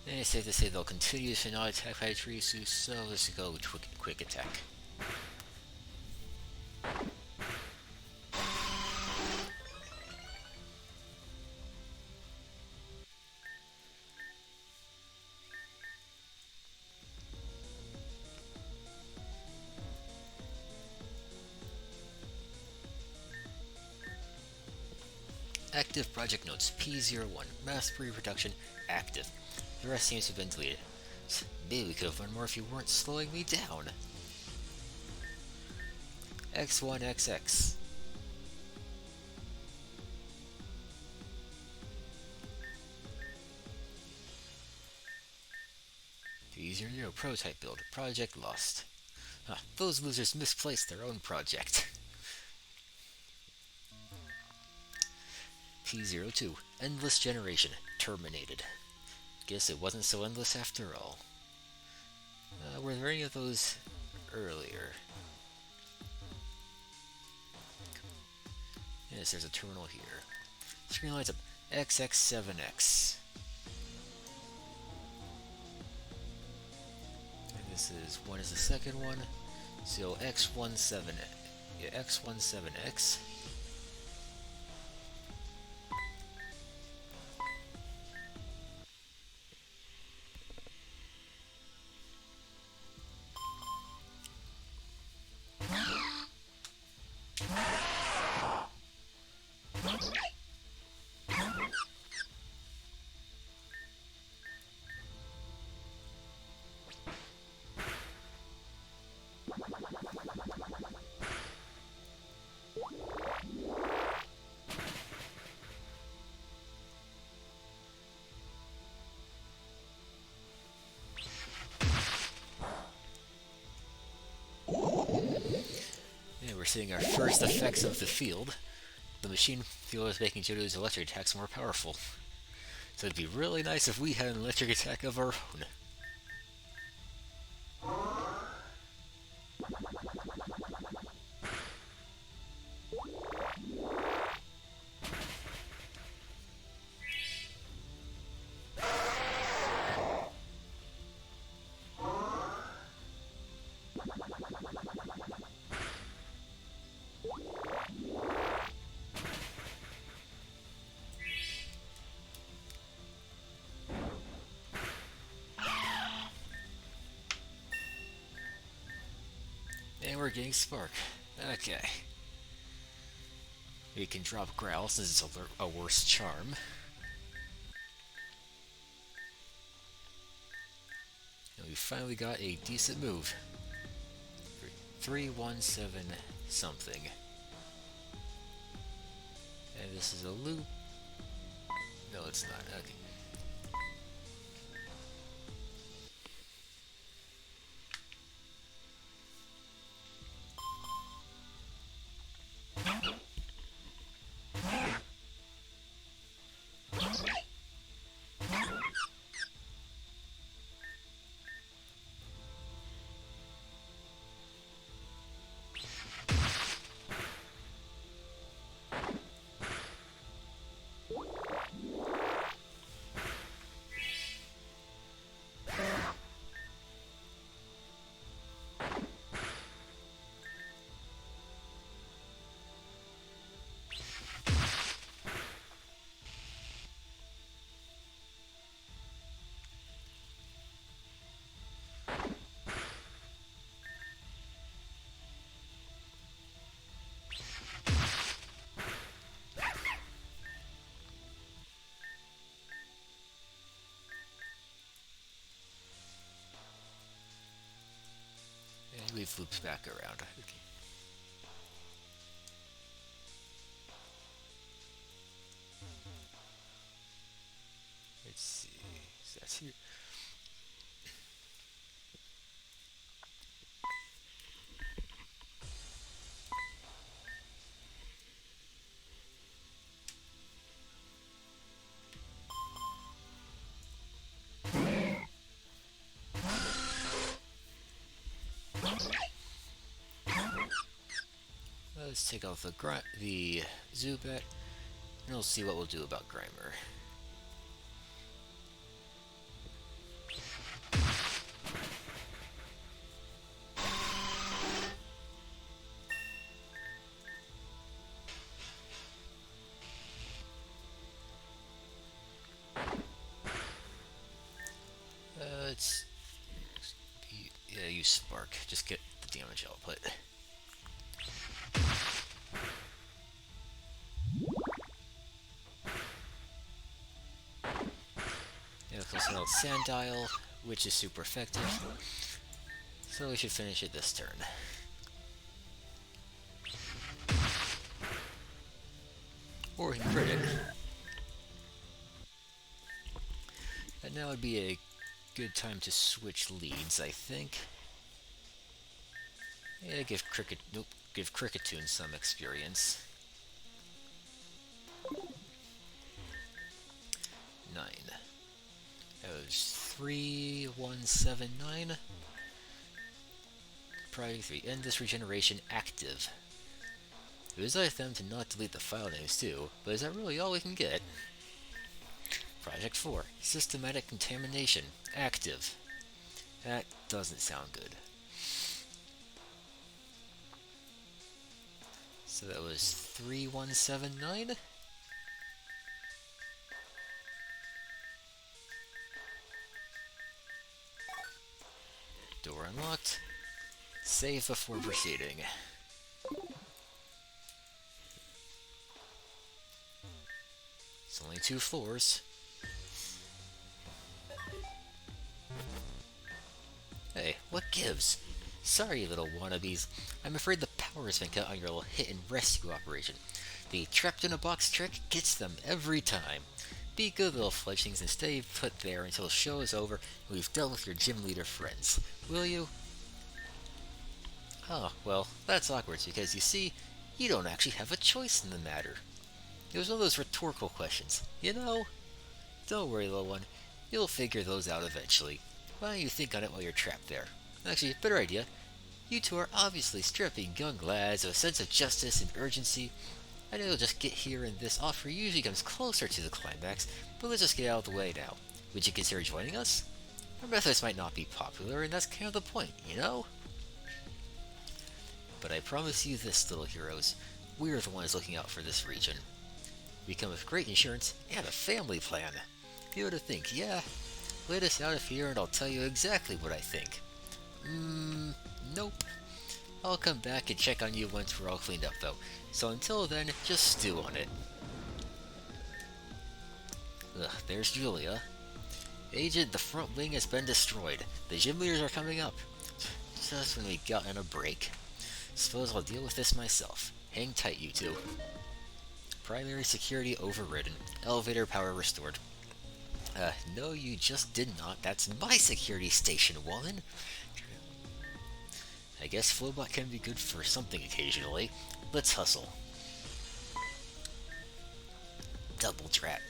And it's safe to say they'll continue to not attack Pachirisu, so let's go with quick attack. Active project notes P01, mass reproduction active. The rest seems to have been deleted. Maybe we could have learned more if you weren't slowing me down. X1XX. P00 prototype build. Project lost. Those losers misplaced their own project. P02, endless generation, terminated. Guess it wasn't so endless after all. Were there any of those earlier? Yes, there's a terminal here. Screen lights up XX7X. And this is, one is the second one, So X17, yeah, X17X. And we're seeing our first effects of the field. The machine field is making Johto's electric attacks more powerful. So it'd be really nice if we had an electric attack of our own. And we're getting Spark. Okay. We can drop Growl since it's a worse charm. And we finally got a decent move. 317 something. And this is a loop. No, it's not. Okay. And we've looped back around. Okay. Let's see. So that's here. Let's take off the Zubat, and we'll see what we'll do about Grimer. Let's use Spark. Just get the damage output. Yeah, close out Sandile, which is super effective. So we should finish it this turn. Or we can crit it. And now would be a good time to switch leads, I think. Yeah, give Cricketune some experience. 9. That was 3179. Project 3. End this regeneration active. It was like them to not delete the file names too, but is that really all we can get? Project 4. Systematic contamination active. That doesn't sound good. So that was 3179. Door unlocked. Save before proceeding. It's only 2 floors. Hey, what gives? Sorry, little wannabes. I'm afraid the power has been cut on your little hit and rescue operation. The trapped in a box trick gets them every time. Be good little fledglings and stay put there until the show is over and we've dealt with your gym leader friends. Will you? Oh, well, that's awkward because you see, you don't actually have a choice in the matter. It was one of those rhetorical questions. You know? Don't worry, little one. You'll figure those out eventually. Why don't you think on it while you're trapped there? Actually, better idea. You two are obviously strapping young lads with a sense of justice and urgency. I know you'll just get here and this offer usually comes closer to the climax, but let's just get out of the way now. Would you consider joining us? Our methods might not be popular, and that's kind of the point, you know? But I promise you this, little heroes. We're the ones looking out for this region. We come with great insurance and a family plan. You would think, yeah, let us out of here and I'll tell you exactly what I think. Nope. I'll come back and check on you once we're all cleaned up though. So until then, just stew on it. Ugh, there's Julia. Agent, the front wing has been destroyed. The gym leaders are coming up. Just when we got on a break. Suppose I'll deal with this myself. Hang tight, you two. Primary security overridden. Elevator power restored. No, you just did not. That's my security station, woman. I guess Flowbot can be good for something occasionally. Let's hustle. Double drat.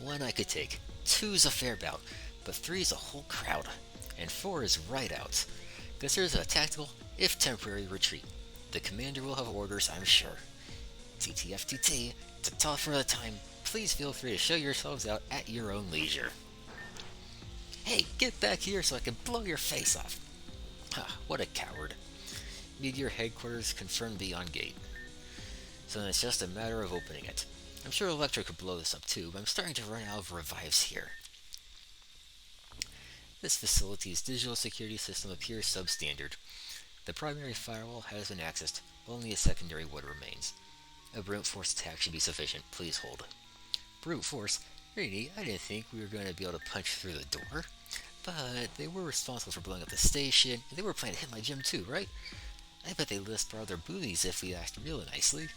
1 I could take. 2's a fair bout. But 3's a whole crowd. And 4 is right out. Guess there's a tactical, if temporary, retreat. The commander will have orders, I'm sure. TTFTT, to talk for the time, please feel free to show yourselves out at your own leisure. Hey, get back here so I can blow your face off. Ha, what a coward. Meteor headquarters confirmed beyond gate. So then it's just a matter of opening it. I'm sure Electro could blow this up too, but I'm starting to run out of revives here. This facility's digital security system appears substandard. The primary firewall has been accessed, only a secondary one remains. A brute force attack should be sufficient, please hold. Brute force? Really? I didn't think we were going to be able to punch through the door. But they were responsible for blowing up the station, and they were planning to hit my gym too, right? I bet they let us borrow their booties if we asked real nicely.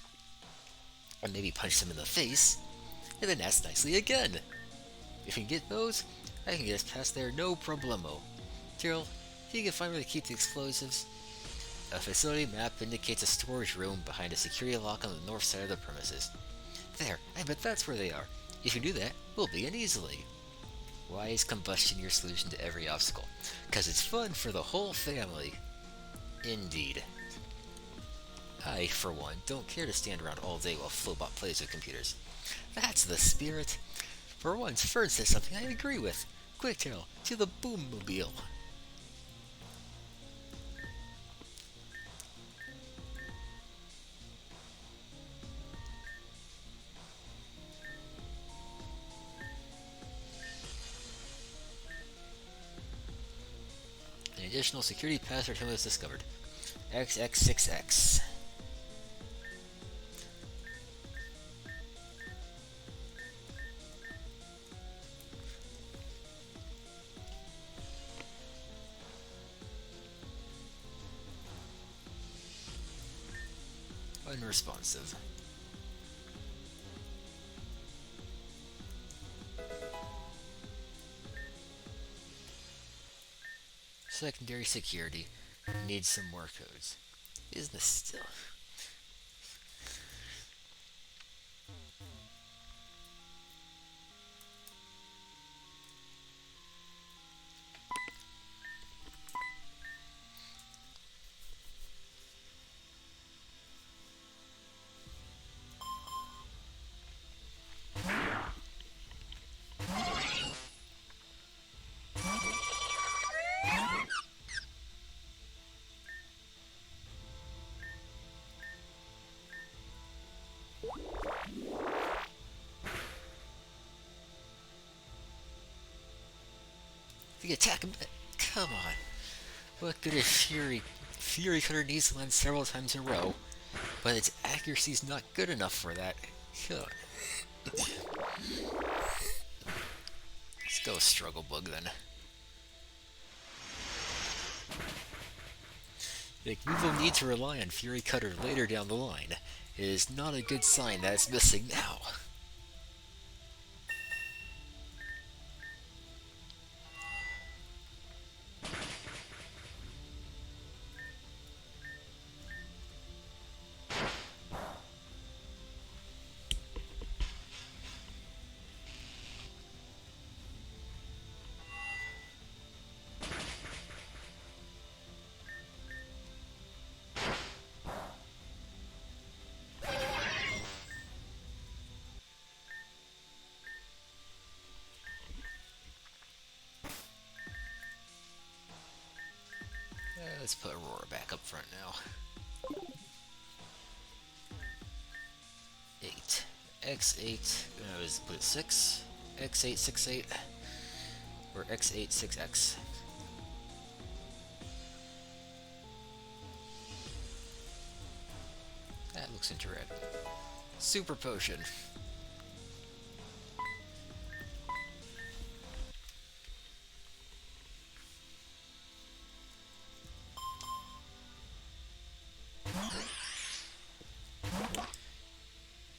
Or maybe punch them in the face, and then ask nicely again. If we can get those, I can get us past there no problemo. Tyrell, if you can find where to keep the explosives. A facility map indicates a storage room behind a security lock on the north side of the premises. There, I bet that's where they are. If you do that, we'll be in easily. Why is combustion your solution to every obstacle? 'Cause it's fun for the whole family. Indeed. I, for one, don't care to stand around all day while Flowbot plays with computers. That's the spirit. For once, Fern says something I agree with. Quick, Terrell, to the Boommobile. An additional security password was discovered. XX6X. Unresponsive. Secondary security. Needs some more codes. Is this still? The attack. Come on. What good is Fury? Fury Cutter needs to land several times in a row, but its accuracy's not good enough for that. God. Let's go Struggle Bug then. Like, we will need to rely on Fury Cutter later down the line. It is not a good sign that it's missing now. Let's put Aurora back up front now. 8. X8. Let's put it 6. X8, 6, 8. Or X8, 6X. That looks interesting. Super Potion.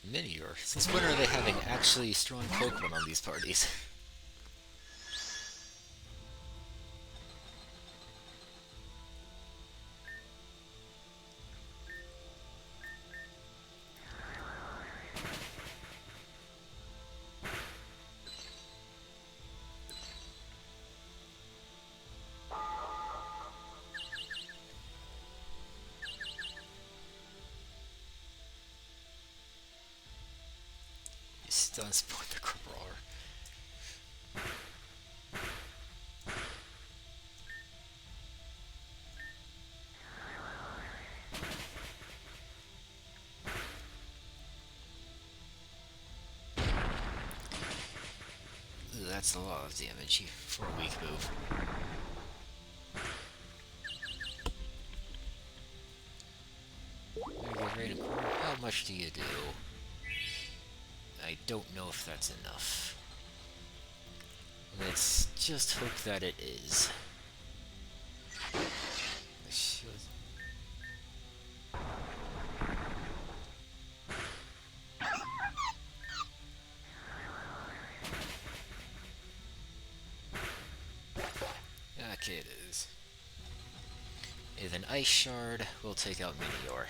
Minior. Since when are they having actually strong Pokemon on these parties? Stun spawn the Crabrawler. That's a lot of damage for a weak move. How much do you do? I don't know if that's enough. Let's just hope that it is. Okay, it is. With an Ice Shard, we'll take out Meteor.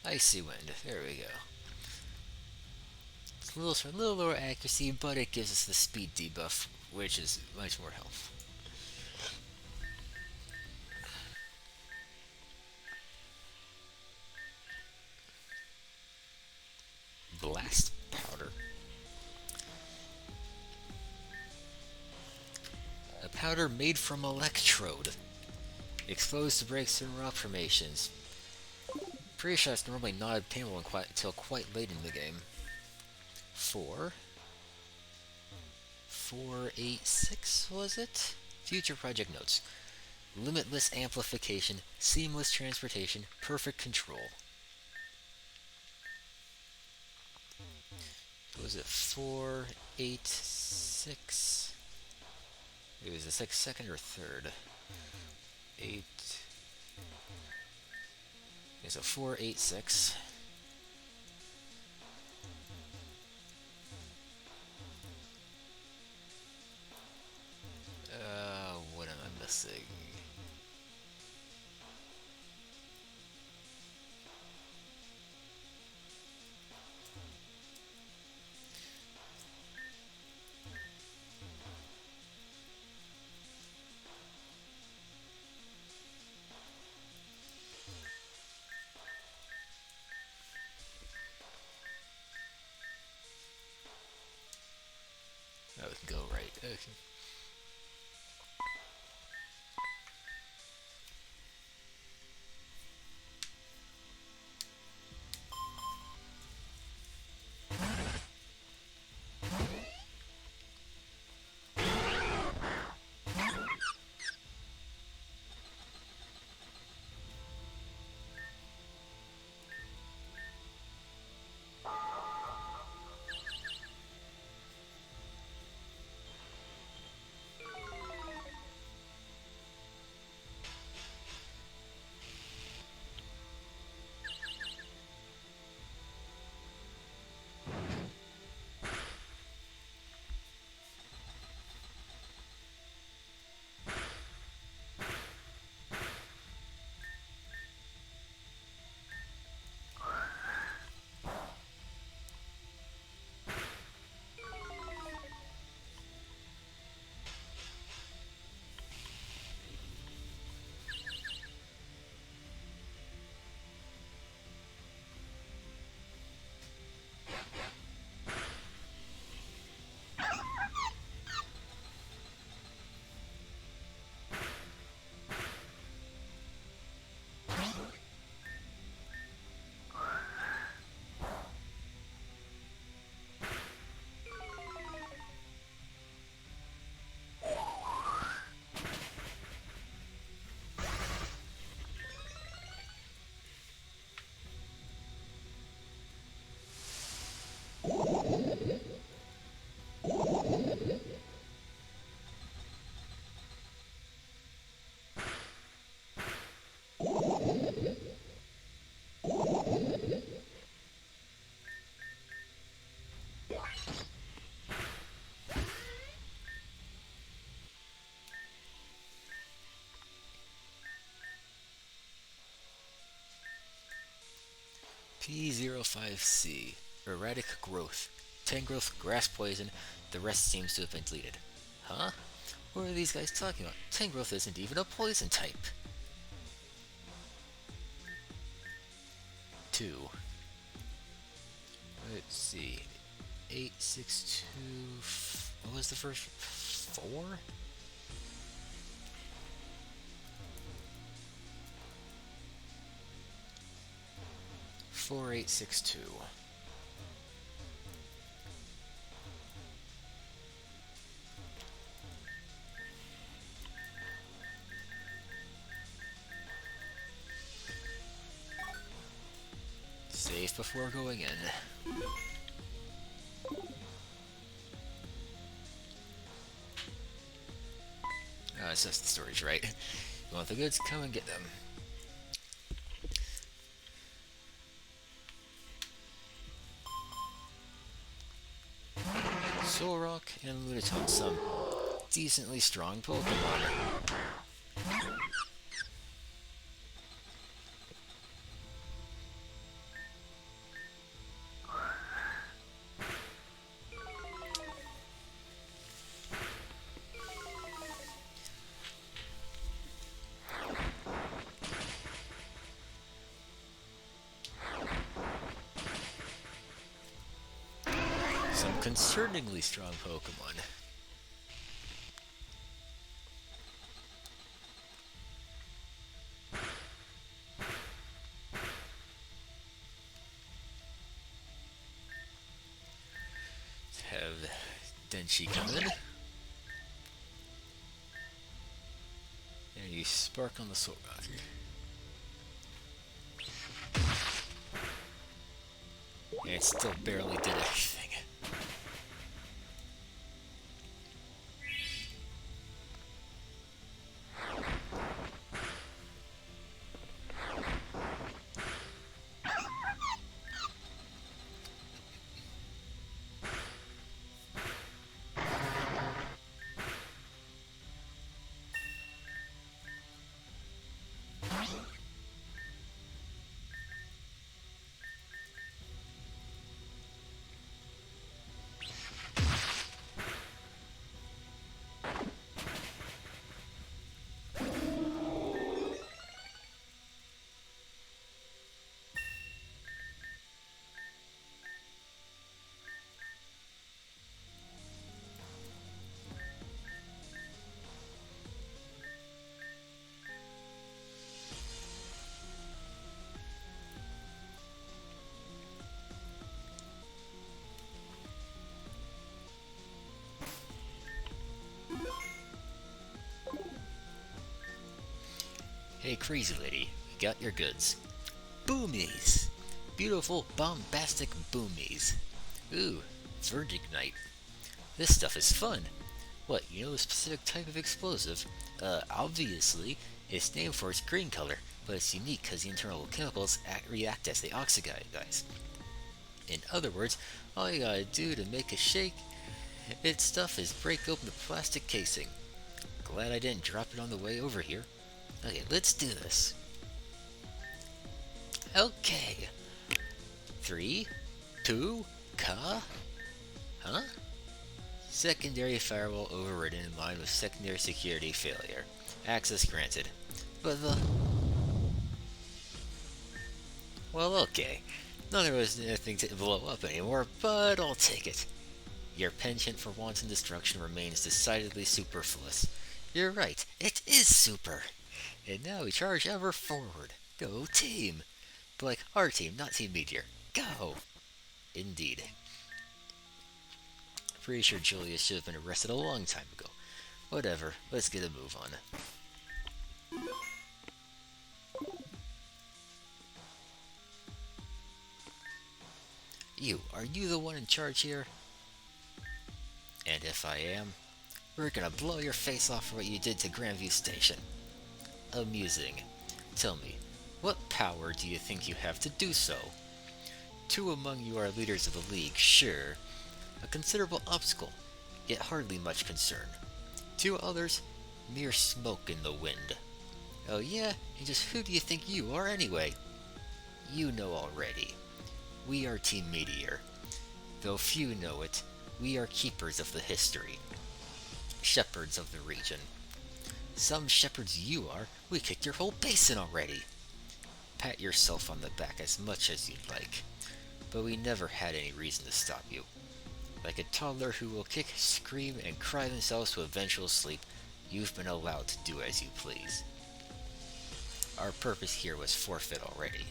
Icy Wind, there we go. It's a little lower accuracy, but it gives us the speed debuff, which is much more health. Blast Powder. A powder made from electrode. Exposed to break certain rock formations. Pretty sure it's normally not obtainable until quite late in the game. 486 was it? Future project notes. Limitless amplification, seamless transportation, perfect control. Was it 486? It was the second or third. 8. Okay, so 486. What am I missing? Oh, we can go right. Okay. P05C. Erratic growth. 10 growth, grass poison. The rest seems to have been deleted. Huh? What are these guys talking about? 10 growth isn't even a poison type. 2. Let's see. 862. What was the first? 4? 4862. Save before going in. Oh, it's just the storage, right? You want the goods? Come and get them. Solrock and Lunatone, some decently strong Pokemon. Some concerningly strong Pokemon. Have Denshi come in. And you spark on the Solrock. And it still barely did anything. Hey, crazy lady, we got your goods. Boomies! Beautiful, bombastic boomies. Ooh, Verdignite. This stuff is fun. What, you know a specific type of explosive? Obviously, it's named for its green color, but it's unique because the internal chemicals react as they oxidize. In other words, all you gotta do to make it shake its stuff is break open the plastic casing. Glad I didn't drop it on the way over here. Okay, let's do this. Okay. 3, 2, huh? Secondary firewall overridden in line with secondary security failure. Access granted. But well, okay. None of us anything to blow up anymore, but I'll take it. Your penchant for wanton destruction remains decidedly superfluous. You're right, it is super. And now we charge ever forward. Go team. But like our team, not Team Meteor. Go! Indeed. Pretty sure Julius should have been arrested a long time ago. Whatever, let's get a move on. Are you the one in charge here? And if I am, we're gonna blow your face off for what you did to Grandview Station. Amusing. Tell me, what power do you think you have to do so? 2 among you are leaders of the League, sure. A considerable obstacle, yet hardly much concern. 2 others, mere smoke in the wind. Oh yeah? And just who do you think you are anyway? You know already. We are Team Meteor. Though few know it, we are keepers of the history. Shepherds of the region. Some shepherds you are, we kicked your whole basin already. Pat yourself on the back as much as you'd like. But we never had any reason to stop you. Like a toddler who will kick, scream, and cry themselves to eventual sleep, you've been allowed to do as you please. Our purpose here was forfeit already.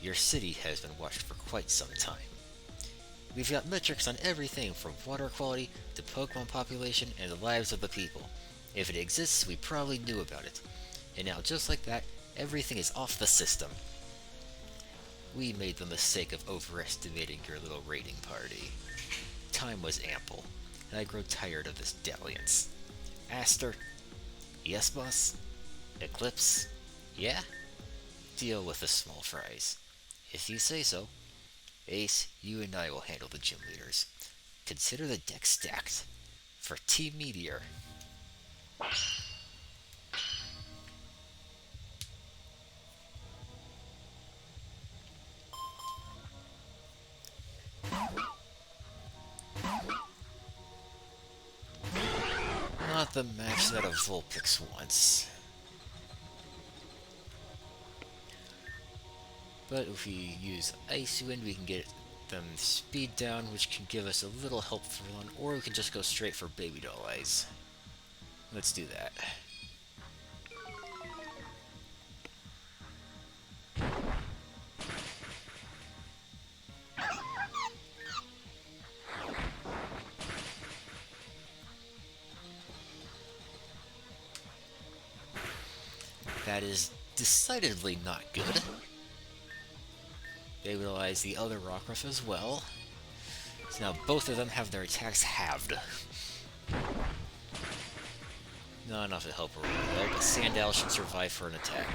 Your city has been watched for quite some time. We've got metrics on everything from water quality to Pokemon population and the lives of the people. If it exists, we probably knew about it. And now, just like that, everything is off the system. We made the mistake of overestimating your little raiding party. Time was ample, and I grow tired of this dalliance. Aster? Yes, boss? Eclipse? Yeah? Deal with the small fries. If you say so. Ace, you and I will handle the gym leaders. Consider the deck stacked. For Team Meteor. Not the match that a Vulpix wants. But if we use Ice Wind, we can get them speed down, which can give us a little help for one, or we can just go straight for Baby Doll Eyes. Let's do that. That is decidedly not good. They realize the other Rockruff as well. So now both of them have their attacks halved. Not enough to help her though, but Sandal should survive for an attack.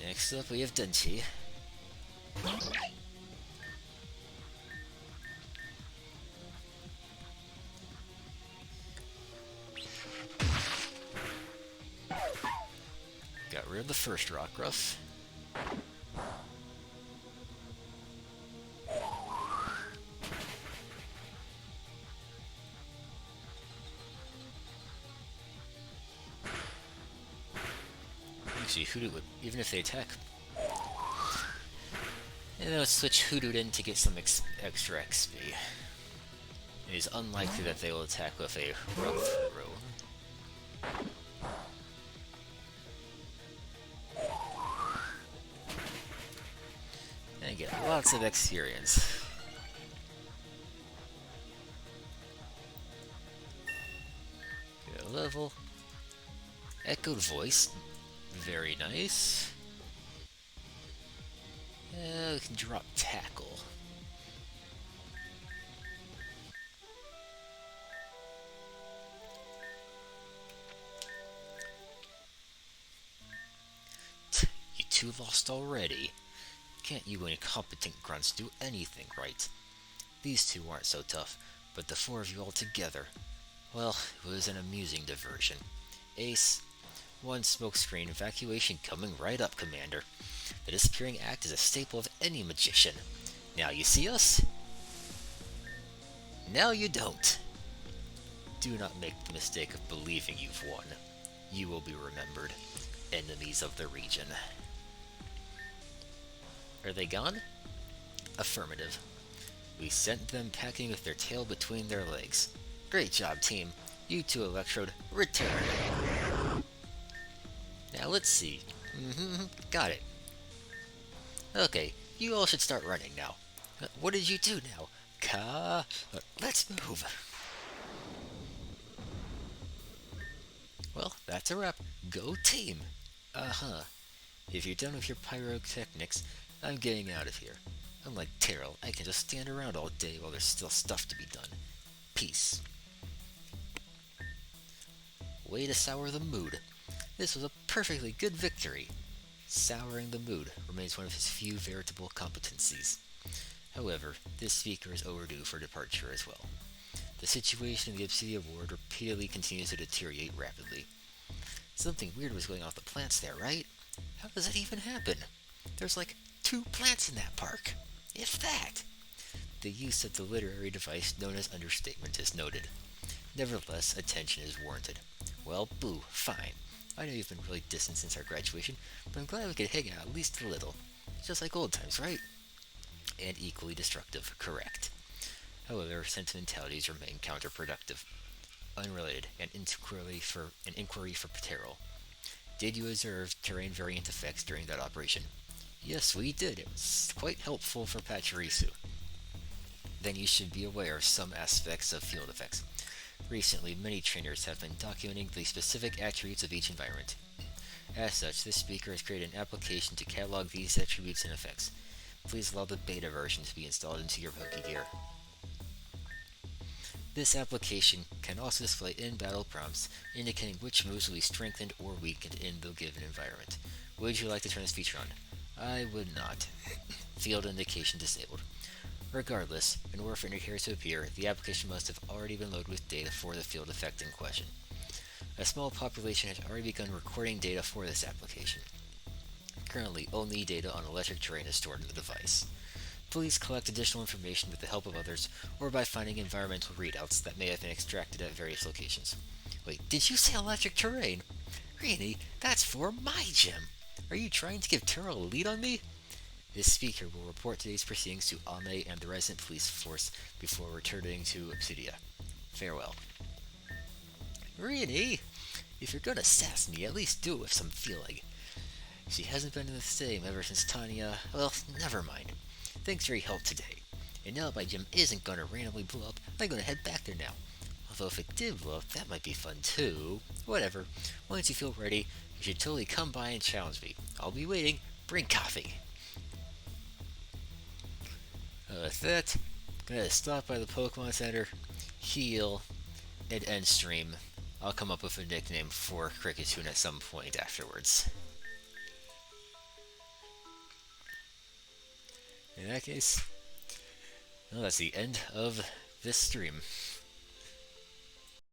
Next up, we have Denchi. Got rid of the first Rockruff. Actually, Hoodoo would, even if they attack. And then let's switch Hoodoo in to get some extra XP. It is unlikely that they will attack with a Rough Throw. And get lots of experience. Get a level. Echoed voice. Very nice. We can drop tackle. You two lost already. Can't you incompetent grunts do anything right? These two aren't so tough, but the four of you all together. Well, it was an amusing diversion. Ace, one smokescreen evacuation coming right up, Commander. The disappearing act is a staple of any magician. Now you see us? Now you don't. Do not make the mistake of believing you've won. You will be remembered. Enemies of the region. Are they gone? Affirmative. We sent them packing with their tail between their legs. Great job, team. You two, Electrode, return. Now let's see. Got it. Okay, you all should start running now. What did you do now? Let's move. Well, that's a wrap. Go team. Uh-huh. If you're done with your pyrotechnics, I'm getting out of here. Unlike Terrell, I can just stand around all day while there's still stuff to be done. Peace. Way to sour the mood. This was a perfectly good victory. Souring the mood remains one of his few veritable competencies. However, this speaker is overdue for departure as well. The situation in the Obsidian Ward repeatedly continues to deteriorate rapidly. Something weird was going on with the plants there, right? How does that even happen? There's like 2 plants in that park. If that. The use of the literary device known as understatement is noted. Nevertheless, attention is warranted. Well, boo, fine. I know you've been really distant since our graduation, but I'm glad we could hang out at least a little. Just like old times, right? And equally destructive, correct. However, sentimentalities remain counterproductive. Unrelated, an inquiry for Terrell. Did you observe terrain variant effects during that operation? Yes, we did. It was quite helpful for Pachirisu. Then you should be aware of some aspects of field effects. Recently, many trainers have been documenting the specific attributes of each environment. As such, this speaker has created an application to catalog these attributes and effects. Please allow the beta version to be installed into your Pokegear. This application can also display in-battle prompts indicating which moves will be strengthened or weakened in the given environment. Would you like to turn this feature on? I would not. Field indication disabled. Regardless, in order for indicator to appear, the application must have already been loaded with data for the field effect in question. A small population has already begun recording data for this application. Currently, only data on electric terrain is stored in the device. Please collect additional information with the help of others, or by finding environmental readouts that may have been extracted at various locations. Wait, did you say electric terrain? Really? That's for my gym! Are you trying to give Terrell a lead on me? This speaker will report today's proceedings to Ame and the resident police force before returning to Obsidia. Farewell. Really? If you're gonna sass me, at least do it with some feeling. She hasn't been the same ever since Tanya. Well, never mind. Thanks for your help today. And now that my gym isn't gonna randomly blow up, I'm gonna head back there now. Although if it did blow up, that might be fun too. Whatever. Once you feel ready, you should totally come by and challenge me. I'll be waiting. Bring coffee. With that, I'm gonna stop by the Pokemon Center, heal, and end stream. I'll come up with a nickname for Cricketune at some point afterwards. In that case, well, that's the end of this stream.